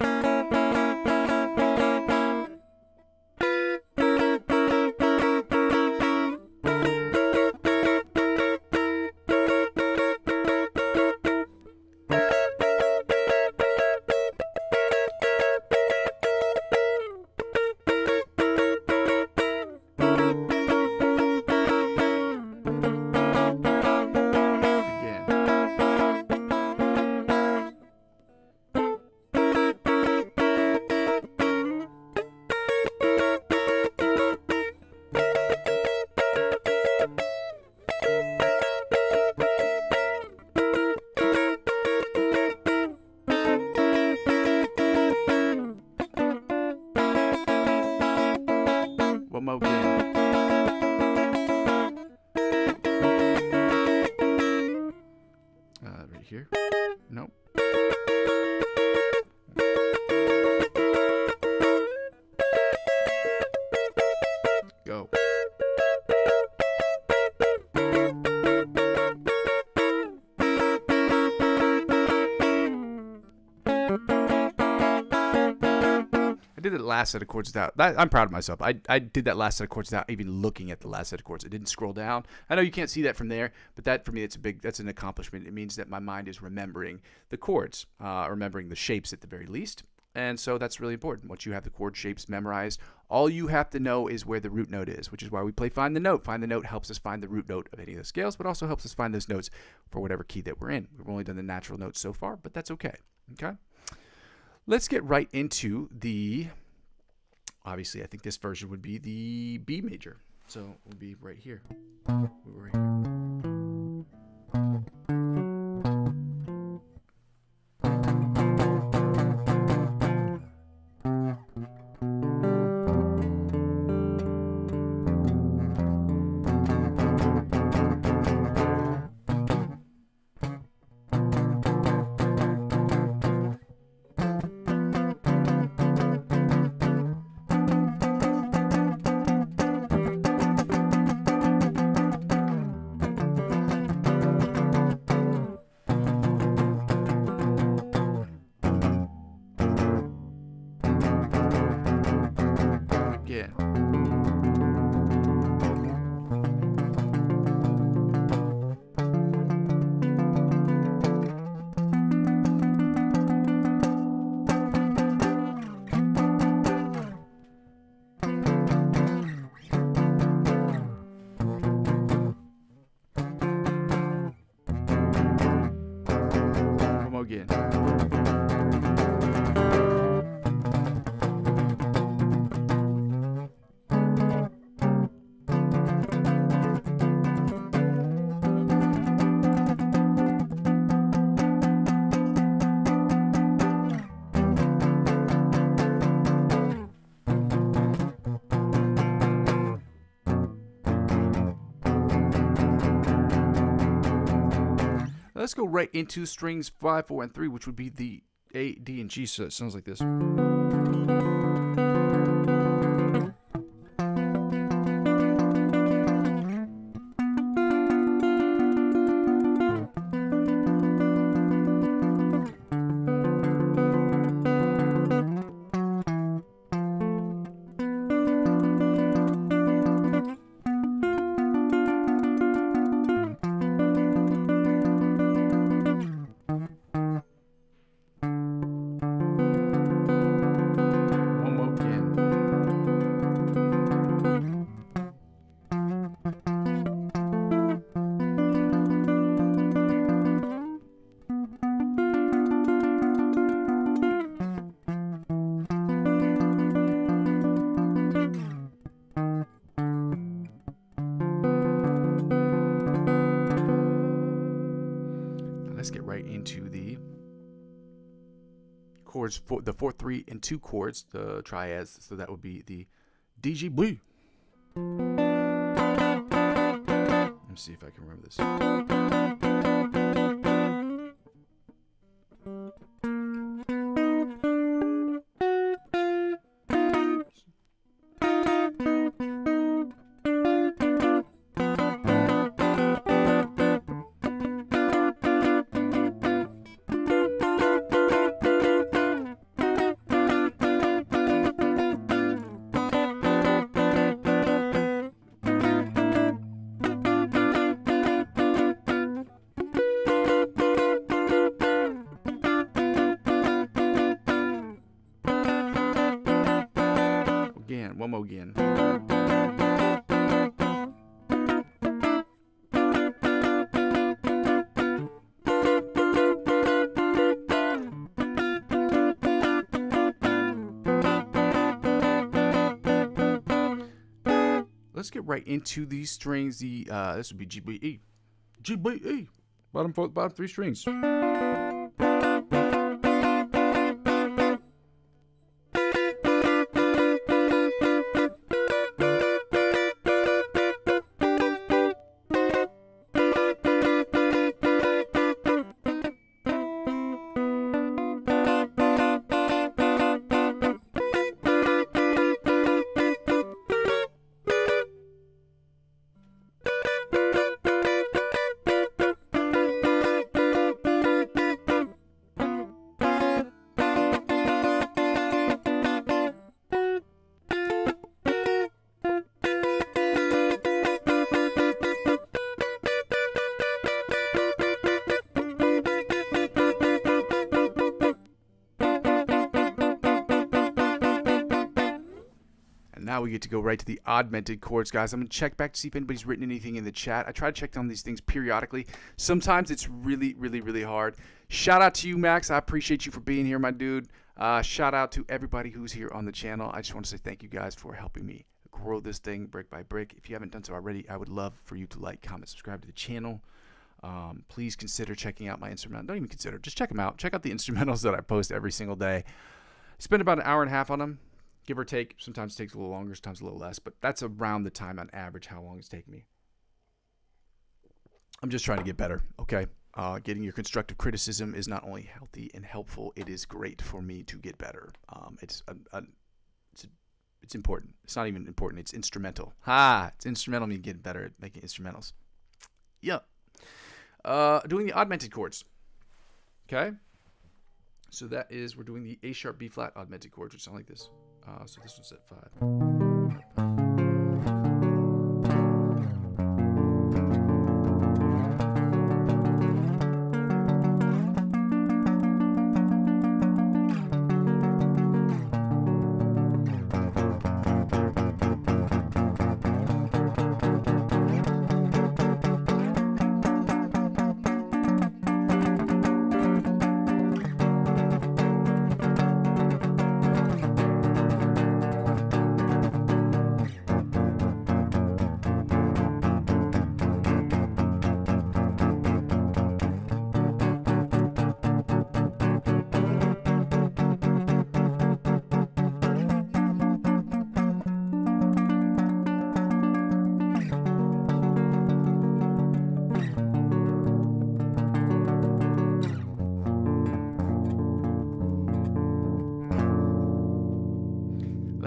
One more again. Right here. Nope. Go. I did that last set of chords without. I'm proud of myself. I did that last set of chords without even looking at the last set of chords. I didn't scroll down. I know you can't see that from there, but that for me, that's an accomplishment. It means that my mind is remembering the chords, remembering the shapes at the very least. And so that's really important. Once you have the chord shapes memorized, all you have to know is where the root note is, which is why we play Find the Note. Find the Note helps us find the root note of any of the scales, but also helps us find those notes for whatever key that we're in. We've only done the natural notes so far, but that's okay. Okay? Let's get right into the, obviously, I think this version would be the B major. So we'll be right here. We're right here. Again. Let's go right into strings 5, 4, and 3, which would be the A, D, and G. So it sounds like this. Let's get right into the chords, the 4, 3, and 2 chords, the triads. So that would be the D, G, B. Let me see if I can remember this. One more again. Let's get right into these strings. This would be G, B, E. G, B, E. Bottom 3 strings. Now we get to go right to the augmented chords, guys. I'm going to check back to see if anybody's written anything in the chat. I try to check down these things periodically. Sometimes it's really, really, really hard. Shout out to you, Max. I appreciate you for being here, my dude. Shout out to everybody who's here on the channel. I just want to say thank you guys for helping me grow this thing brick by brick. If you haven't done so already, I would love for you to like, comment, subscribe to the channel. Please consider checking out my instrumental. Don't even consider. Just check them out. Check out the instrumentals that I post every single day. Spend about an hour and a half on them. Give or take. Sometimes it takes a little longer, sometimes a little less, but that's around the time on average how long it's taking me. I'm just trying to get better, okay? Getting your constructive criticism is not only healthy and helpful, it is great for me to get better. It's important. It's not even important. It's instrumental. It's instrumental me getting better at making instrumentals. Yeah. Doing the augmented chords. Okay? So that is, we're doing the A sharp B flat augmented chords, which sound like this. So this one's at 5.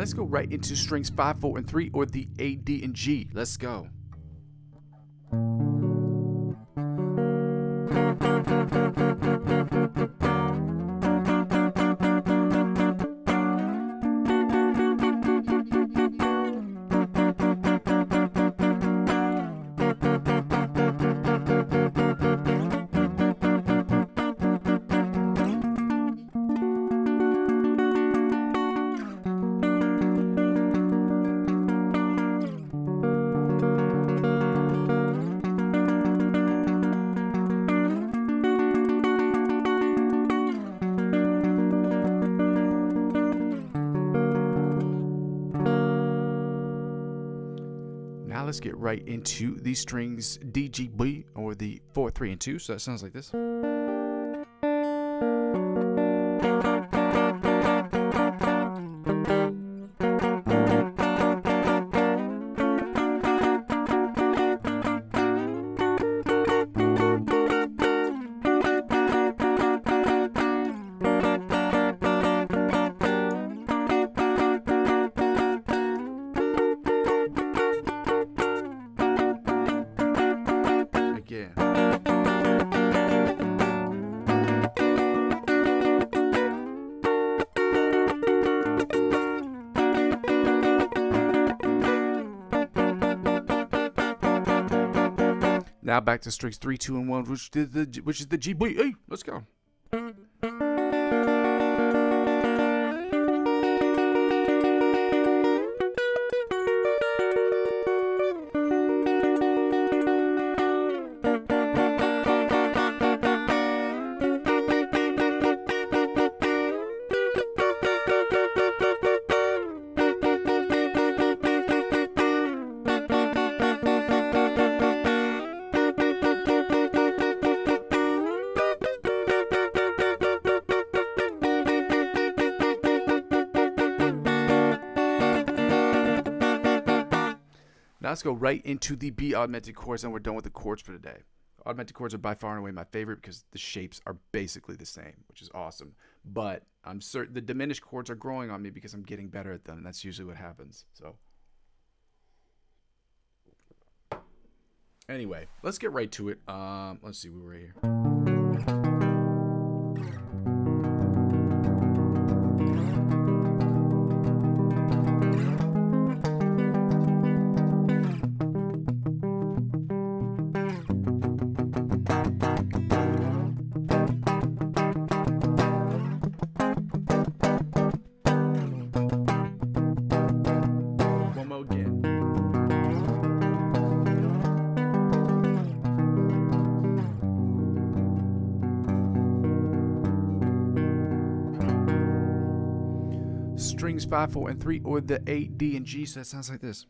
let's go right into strings 5, 4, and 3, or the A, D, and G. Let's go. Now let's get right into the strings D, G, B, or the 4, 3, and 2. So that sounds like this. Now back to strings 3, 2, and 1, which is the G, B, A. Let's go. Now let's go right into the B augmented chords, and we're done with the chords for today. Augmented chords are by far and away my favorite because the shapes are basically the same, which is awesome. But I'm certain the diminished chords are growing on me because I'm getting better at them, and that's usually what happens. So anyway, let's get right to it. Let's see, we were here. Strings 5, 4, and 3, or the A, D, and G. So that sounds like this.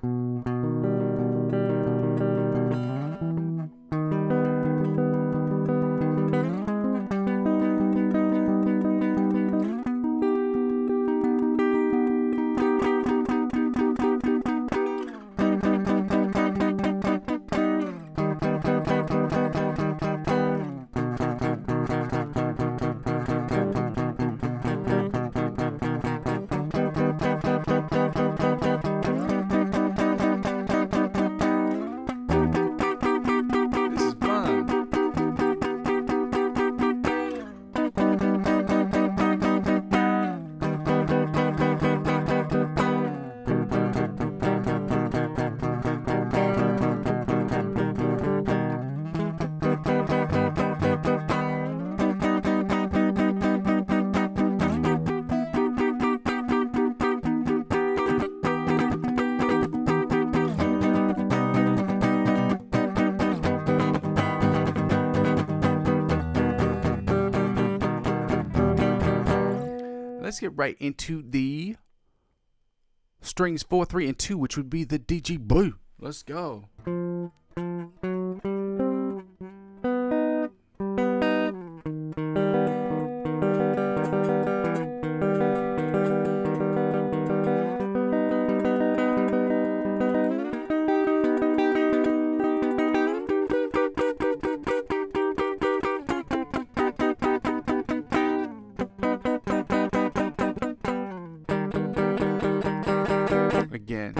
Let's get right into the strings 4, 3, and 2, which would be the D, G, B. Let's go. again.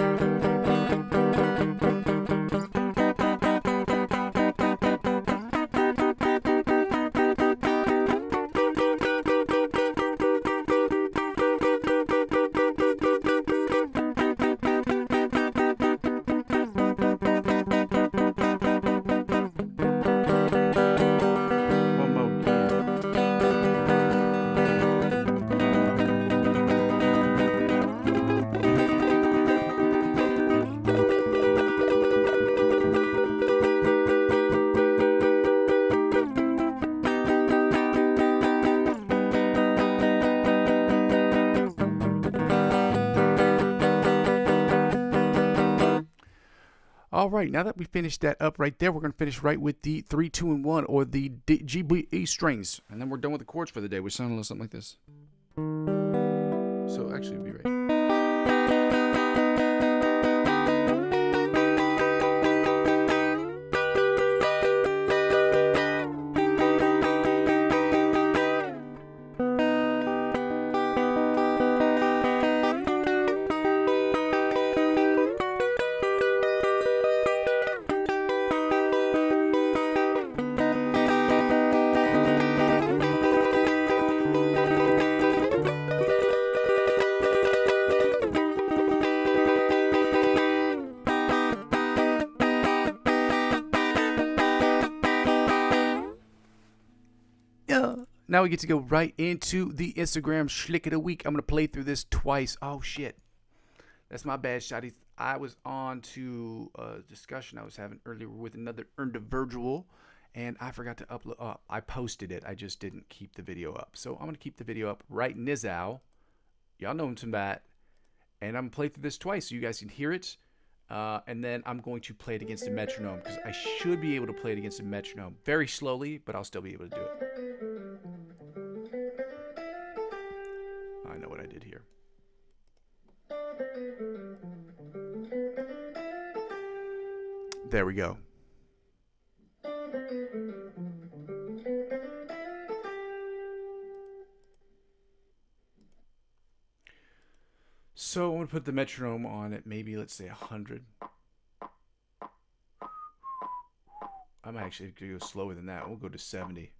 All right, now that we finished that up right there, we're going to finish right with the 3, 2, and 1, or the G, B, E strings. And then we're done with the chords for the day. We sound a little something like this. So actually, it'll be right. Now we get to go right into the Instagram schlick of the week. I'm going to play through this twice. Oh, shit. That's my bad, shotties. I was on to a discussion I was having earlier with another individual, and I forgot to upload. I posted it. I just didn't keep the video up. So I'm going to keep the video up right now. Y'all know him to that. And I'm going to play through this twice so you guys can hear it. And then I'm going to play it against a metronome because I should be able to play it against a metronome very slowly, but I'll still be able to do it. I know what I did here. There we go. So I'm going to put the metronome on at maybe, let's say, 100. I'm actually going to go slower than that. We'll go to 70.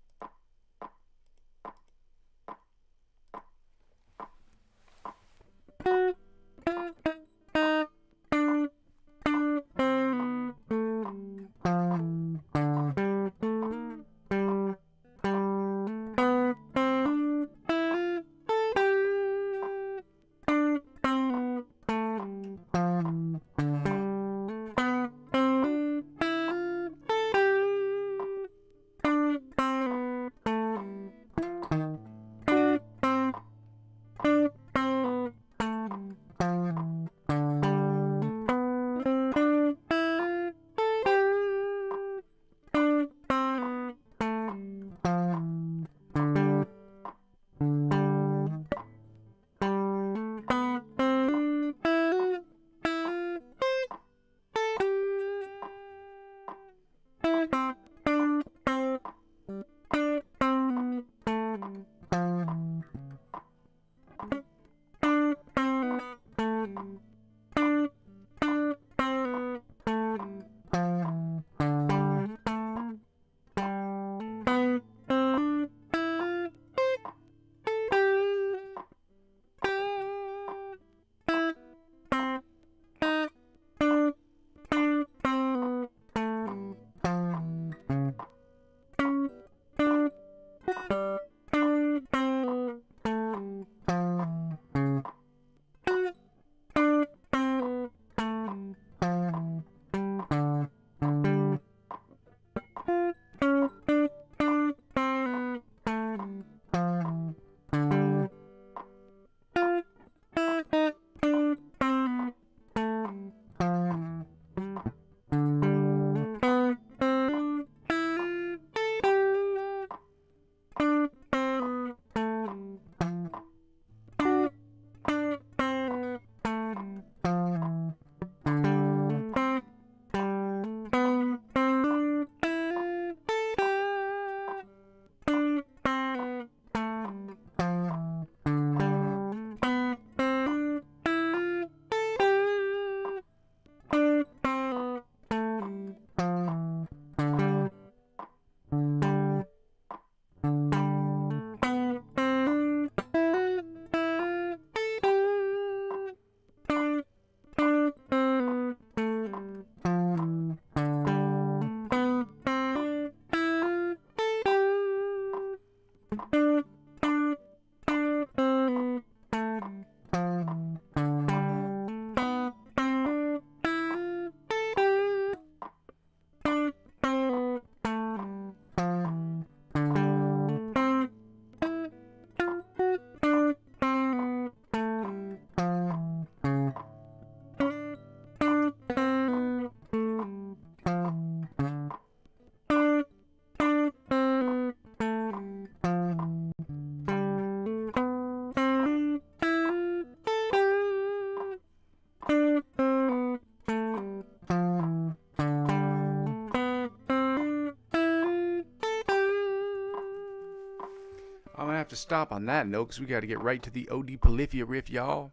to stop on that note because we got to get right to the OD Polyphia riff, y'all.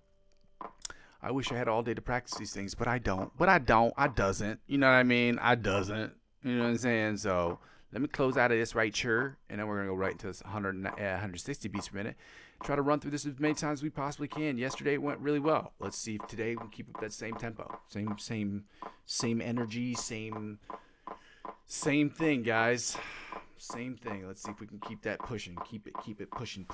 I wish I had all day to practice these things, but I don't. I doesn't. You know what I mean? I doesn't. You know what I'm saying? So let me close out of this right here, and then we're going to go right into this 160 beats per minute. Try to run through this as many times as we possibly can. Yesterday it went really well. Let's see if today we can keep up that same tempo. Same energy, same thing, guys. Same thing. Let's see if we can keep that pushing. Keep it pushing.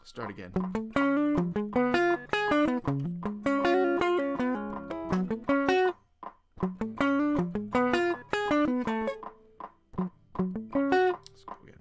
Start again. Let's go again.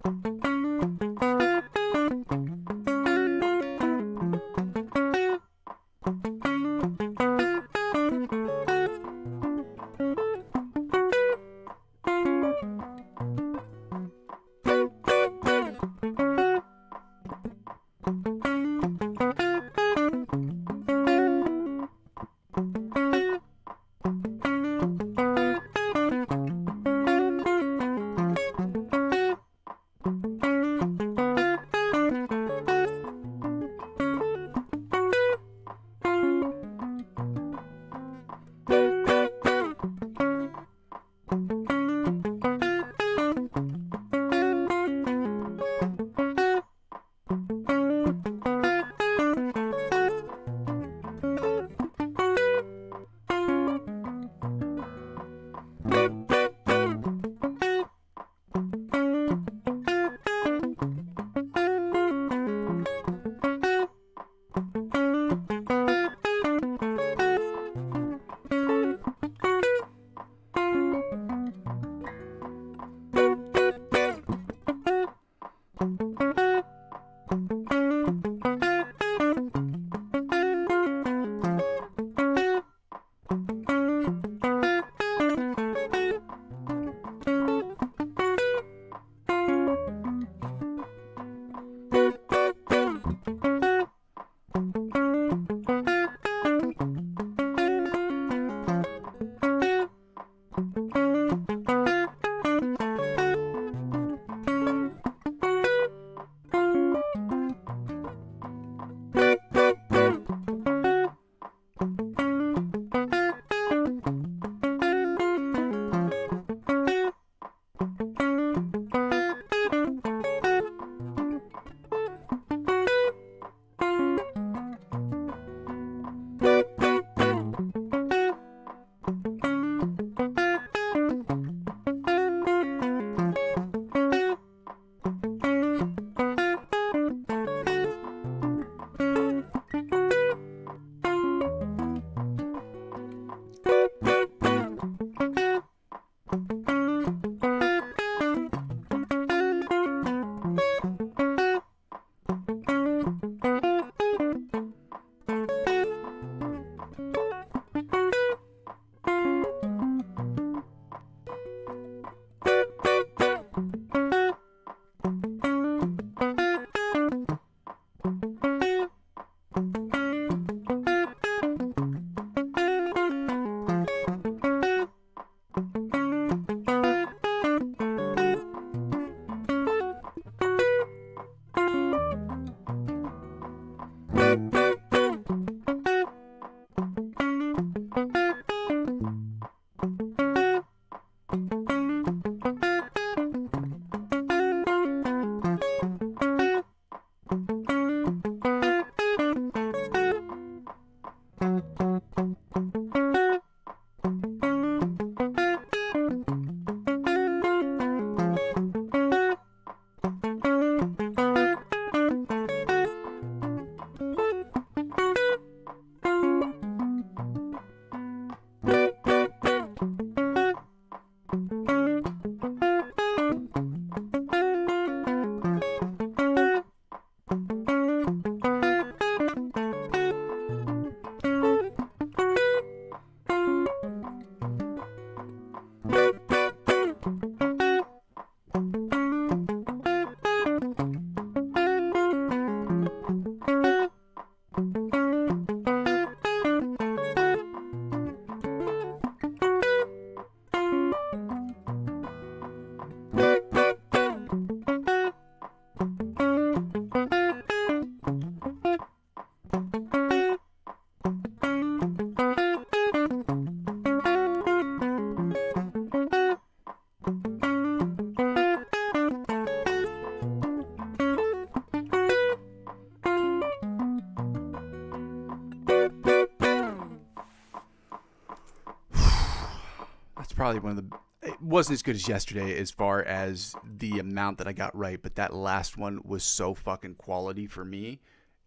probably one of the. It wasn't as good as yesterday as far as the amount that I got right, but that last one was so fucking quality for me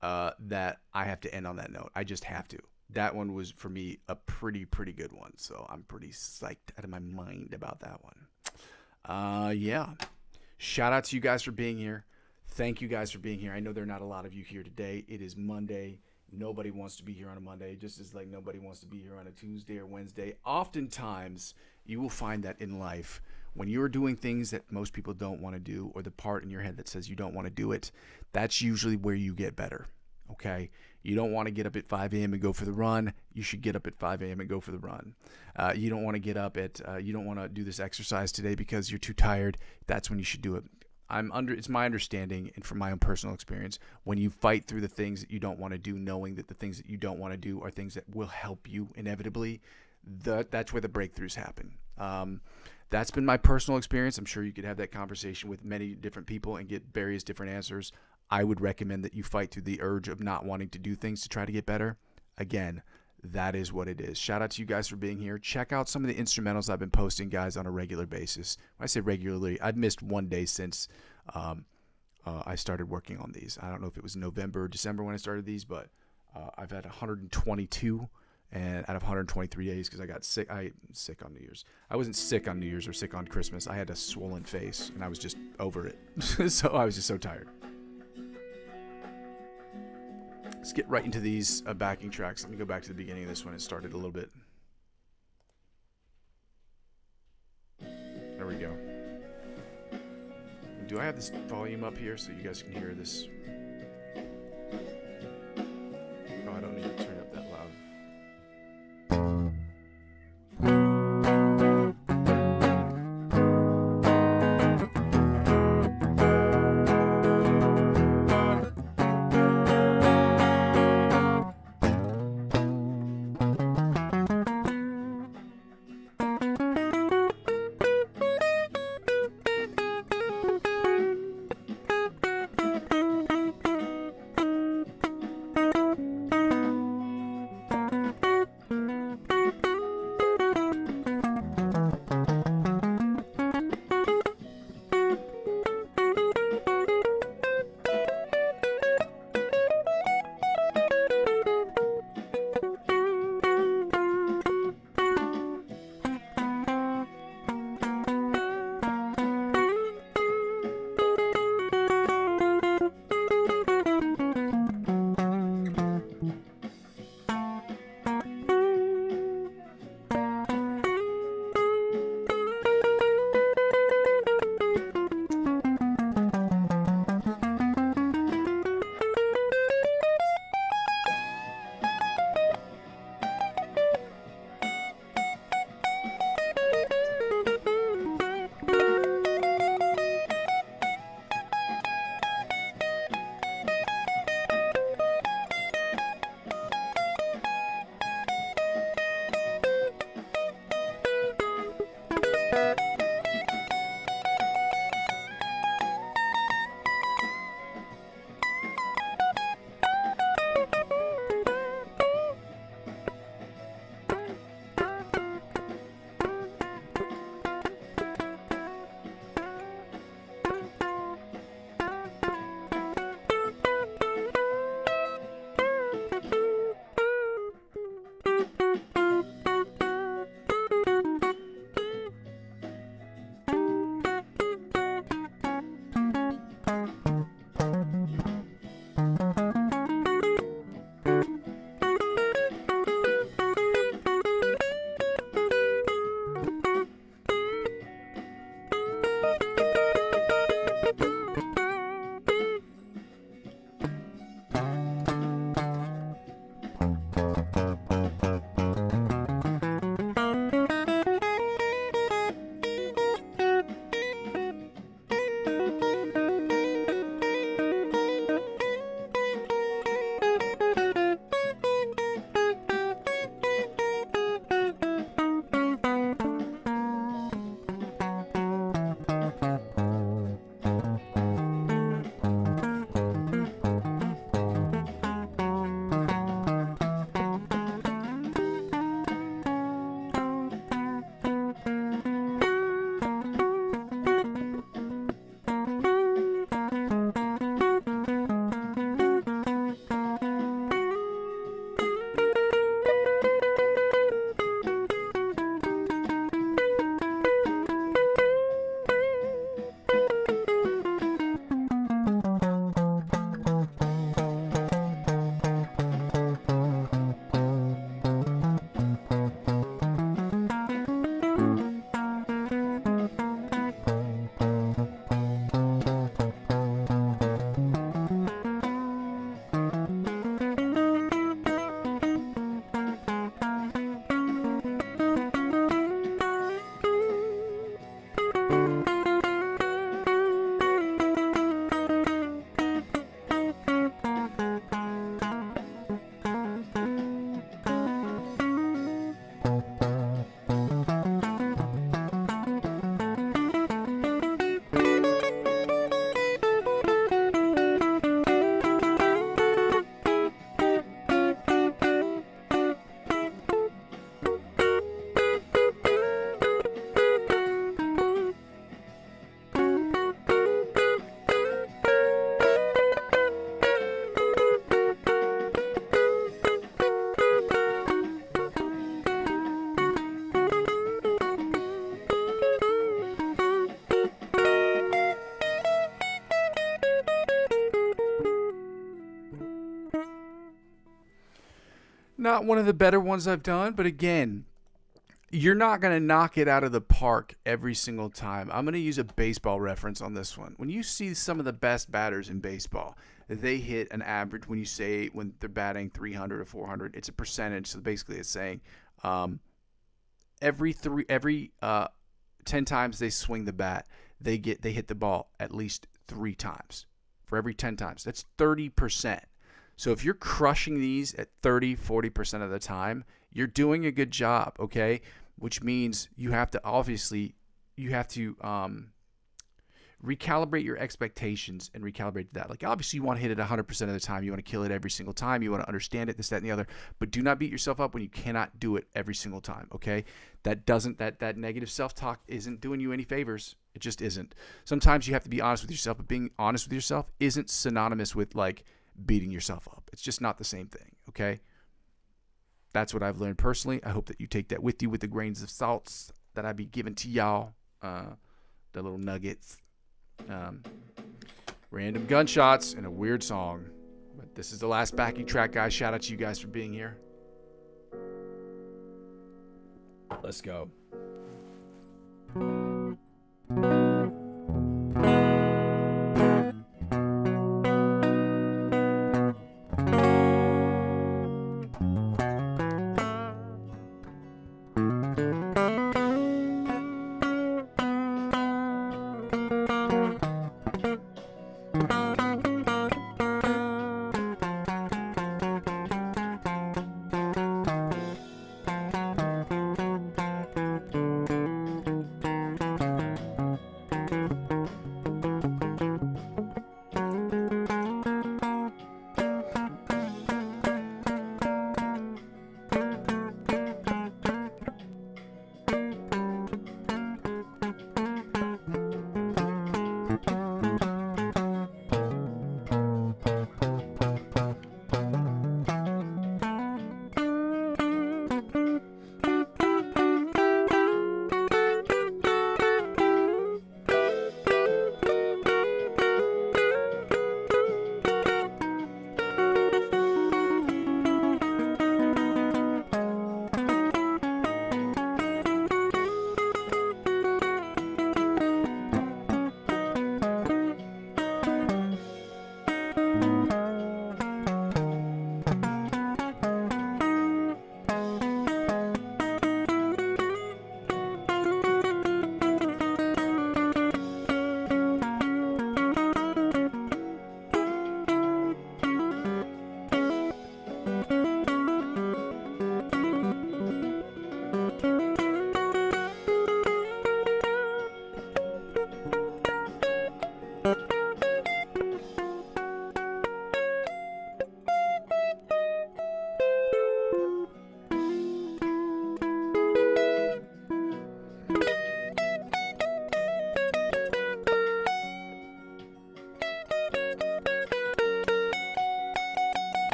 that I have to end on that note. I just have to. That one was for me a pretty good one, so I'm pretty psyched out of my mind about that one. Yeah. Shout out to you guys for being here. Thank you guys for being here. I know there are not a lot of you here today. It is Monday. Nobody wants to be here on a Monday, just as like nobody wants to be here on a Tuesday or Wednesday. Oftentimes, you will find that in life, when you're doing things that most people don't want to do, or the part in your head that says you don't want to do it, that's usually where you get better, okay? You don't want to get up at 5 a.m. and go for the run. You should get up at 5 a.m. and go for the run. You don't want to get up at, you don't want to do this exercise today because you're too tired. That's when you should do it. It's my understanding, and from my own personal experience, when you fight through the things that you don't want to do, knowing that the things that you don't want to do are things that will help you inevitably, that's where the breakthroughs happen. That's been my personal experience. I'm sure you could have that conversation with many different people and get various different answers. I would recommend that you fight through the urge of not wanting to do things to try to get better. Again, that is what it is. Shout out to you guys for being here. Check out some of the instrumentals I've been posting, guys, on a regular basis. When I say regularly, I've missed one day since I started working on these. I don't know if it was November or December when I started these, but I've had 122 and out of 123 days because I got sick. Sick on New Year's. I wasn't sick on New Year's or sick on Christmas. I had a swollen face, and I was just over it. So I was just so tired. Let's get right into these backing tracks. Let me go back to the beginning of this one. It started a little bit. There we go. Do I have this volume up here so you guys can hear this? Oh, I don't need to turn it up that loud. Not one of the better ones I've done, but again, you're not going to knock it out of the park every single time. I'm going to use a baseball reference on this one. When you see some of the best batters in baseball, they hit an average when they're batting 300 or 400, it's a percentage. So basically it's saying every 10 times they swing the bat, they hit the ball at least 3 times. For every 10 times, that's 30%. So if you're crushing these at 30-40% of the time, you're doing a good job, okay? Which means you have to recalibrate your expectations and recalibrate that. Like, obviously you want to hit it 100% of the time. You want to kill it every single time. You want to understand it, this, that, and the other. But do not beat yourself up when you cannot do it every single time, okay? That negative self-talk isn't doing you any favors. It just isn't. Sometimes you have to be honest with yourself, but being honest with yourself isn't synonymous with, like, beating yourself up. It's just not the same thing, okay? That's what I've learned personally. I hope that you take that with you with the grains of salts that I be giving to y'all, the little nuggets. Random gunshots and a weird song. But this is the last backing track, guys. Shout out to you guys for being here. Let's go.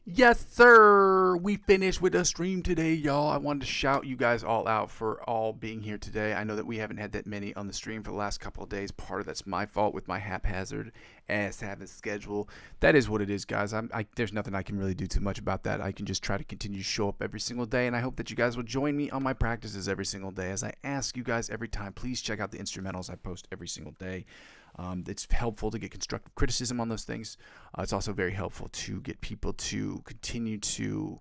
Yes, sir. We finished with a stream today, y'all. I wanted to shout you guys all out for all being here today. I know that we haven't had that many on the stream for the last couple of days. Part of that's my fault with my haphazard ass having schedule. That is what it is, guys. There's nothing I can really do too much about that. I can just try to continue to show up every single day, and I hope that you guys will join me on my practices every single day. As I ask you guys every time, please check out the instrumentals I post every single day. It's helpful to get constructive criticism on those things. It's also very helpful to get people to continue to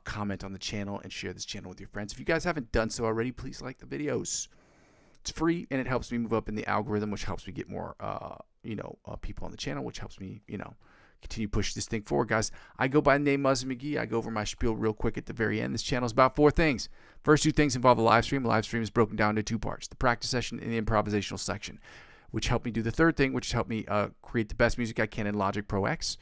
comment on the channel and share this channel with your friends. If you guys haven't done so already, please like the videos. It's free and it helps me move up in the algorithm, which helps me get more, people on the channel, which helps me, continue to push this thing forward, guys. I go by the name Muzzy McGee. I go over my spiel real quick at the very end. This channel is about 4 things. First 2 things involve a live stream. A live stream is broken down into 2 parts: the practice session and the improvisational section, which helped me do the third thing, which helped me create the best music I can in Logic Pro X,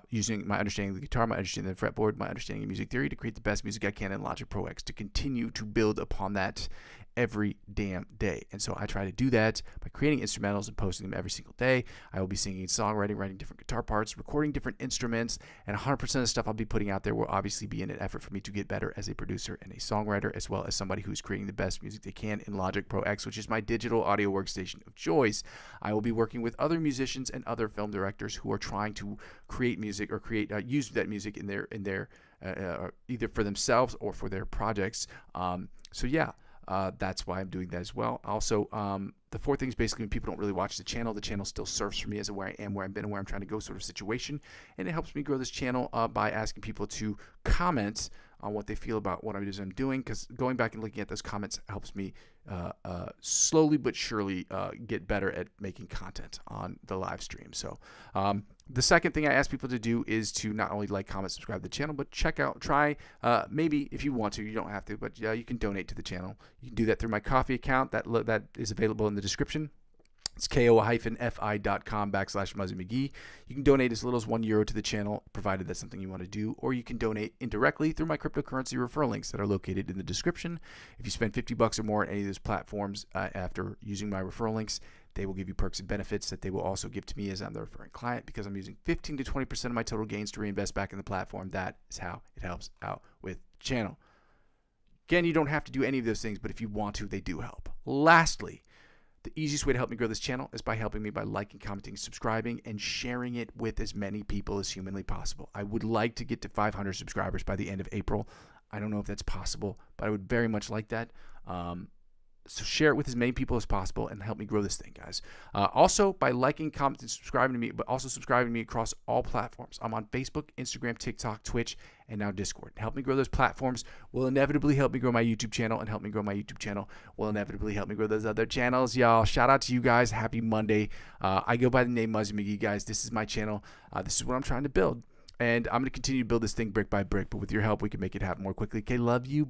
using my understanding of the guitar, my understanding of the fretboard, my understanding of music theory to create the best music I can in Logic Pro X, to continue to build upon that every damn day. And so I try to do that by creating instrumentals and posting them every single day. I will be singing, songwriting, writing different guitar parts, recording different instruments, and 100% of the stuff I'll be putting out there will obviously be in an effort for me to get better as a producer and a songwriter, as well as somebody who's creating the best music they can in Logic Pro X, which is my digital audio workstation of choice. I will be working with other musicians and other film directors who are trying to create music or use that music in their either for themselves or for their projects. That's why I'm doing that as well. Also, the 4 things basically when people don't really watch the channel still serves for me as a where I am, where I've been, and where I'm trying to go sort of situation. And it helps me grow this channel by asking people to comment on what they feel about what I'm doing, because going back and looking at those comments helps me slowly but surely get better at making content on the live stream. So the second thing I ask people to do is to not only like, comment, subscribe to the channel, but maybe if you want to, you don't have to, but you can donate to the channel. You can do that through my Coffee account that is available in the description. It's ko-fi.com/Muzzy McGee. You can donate as little as €1 to the channel, provided that's something you want to do, or you can donate indirectly through my cryptocurrency referral links that are located in the description. If you spend $50 or more on any of those platforms after using my referral links, they will give you perks and benefits that they will also give to me as I'm the referring client, because I'm using 15 to 20% of my total gains to reinvest back in the platform. That is how it helps out with the channel. Again, you don't have to do any of those things, but if you want to, they do help. Lastly, the easiest way to help me grow this channel is by helping me by liking, commenting, subscribing, and sharing it with as many people as humanly possible. I would like to get to 500 subscribers by the end of April. I don't know if that's possible, but I would very much like that. So share it with as many people as possible and help me grow this thing, guys. Also, by liking, commenting, subscribing to me, but also subscribing to me across all platforms. I'm on Facebook, Instagram, TikTok, Twitch, and now Discord. Help me grow those platforms will inevitably help me grow my YouTube channel, and help me grow my YouTube channel will inevitably help me grow those other channels, y'all. Shout out to you guys. Happy Monday. I go by the name Muzzy McGee, guys. This is my channel. This is what I'm trying to build. And I'm going to continue to build this thing brick by brick, but with your help, we can make it happen more quickly. Okay, love you.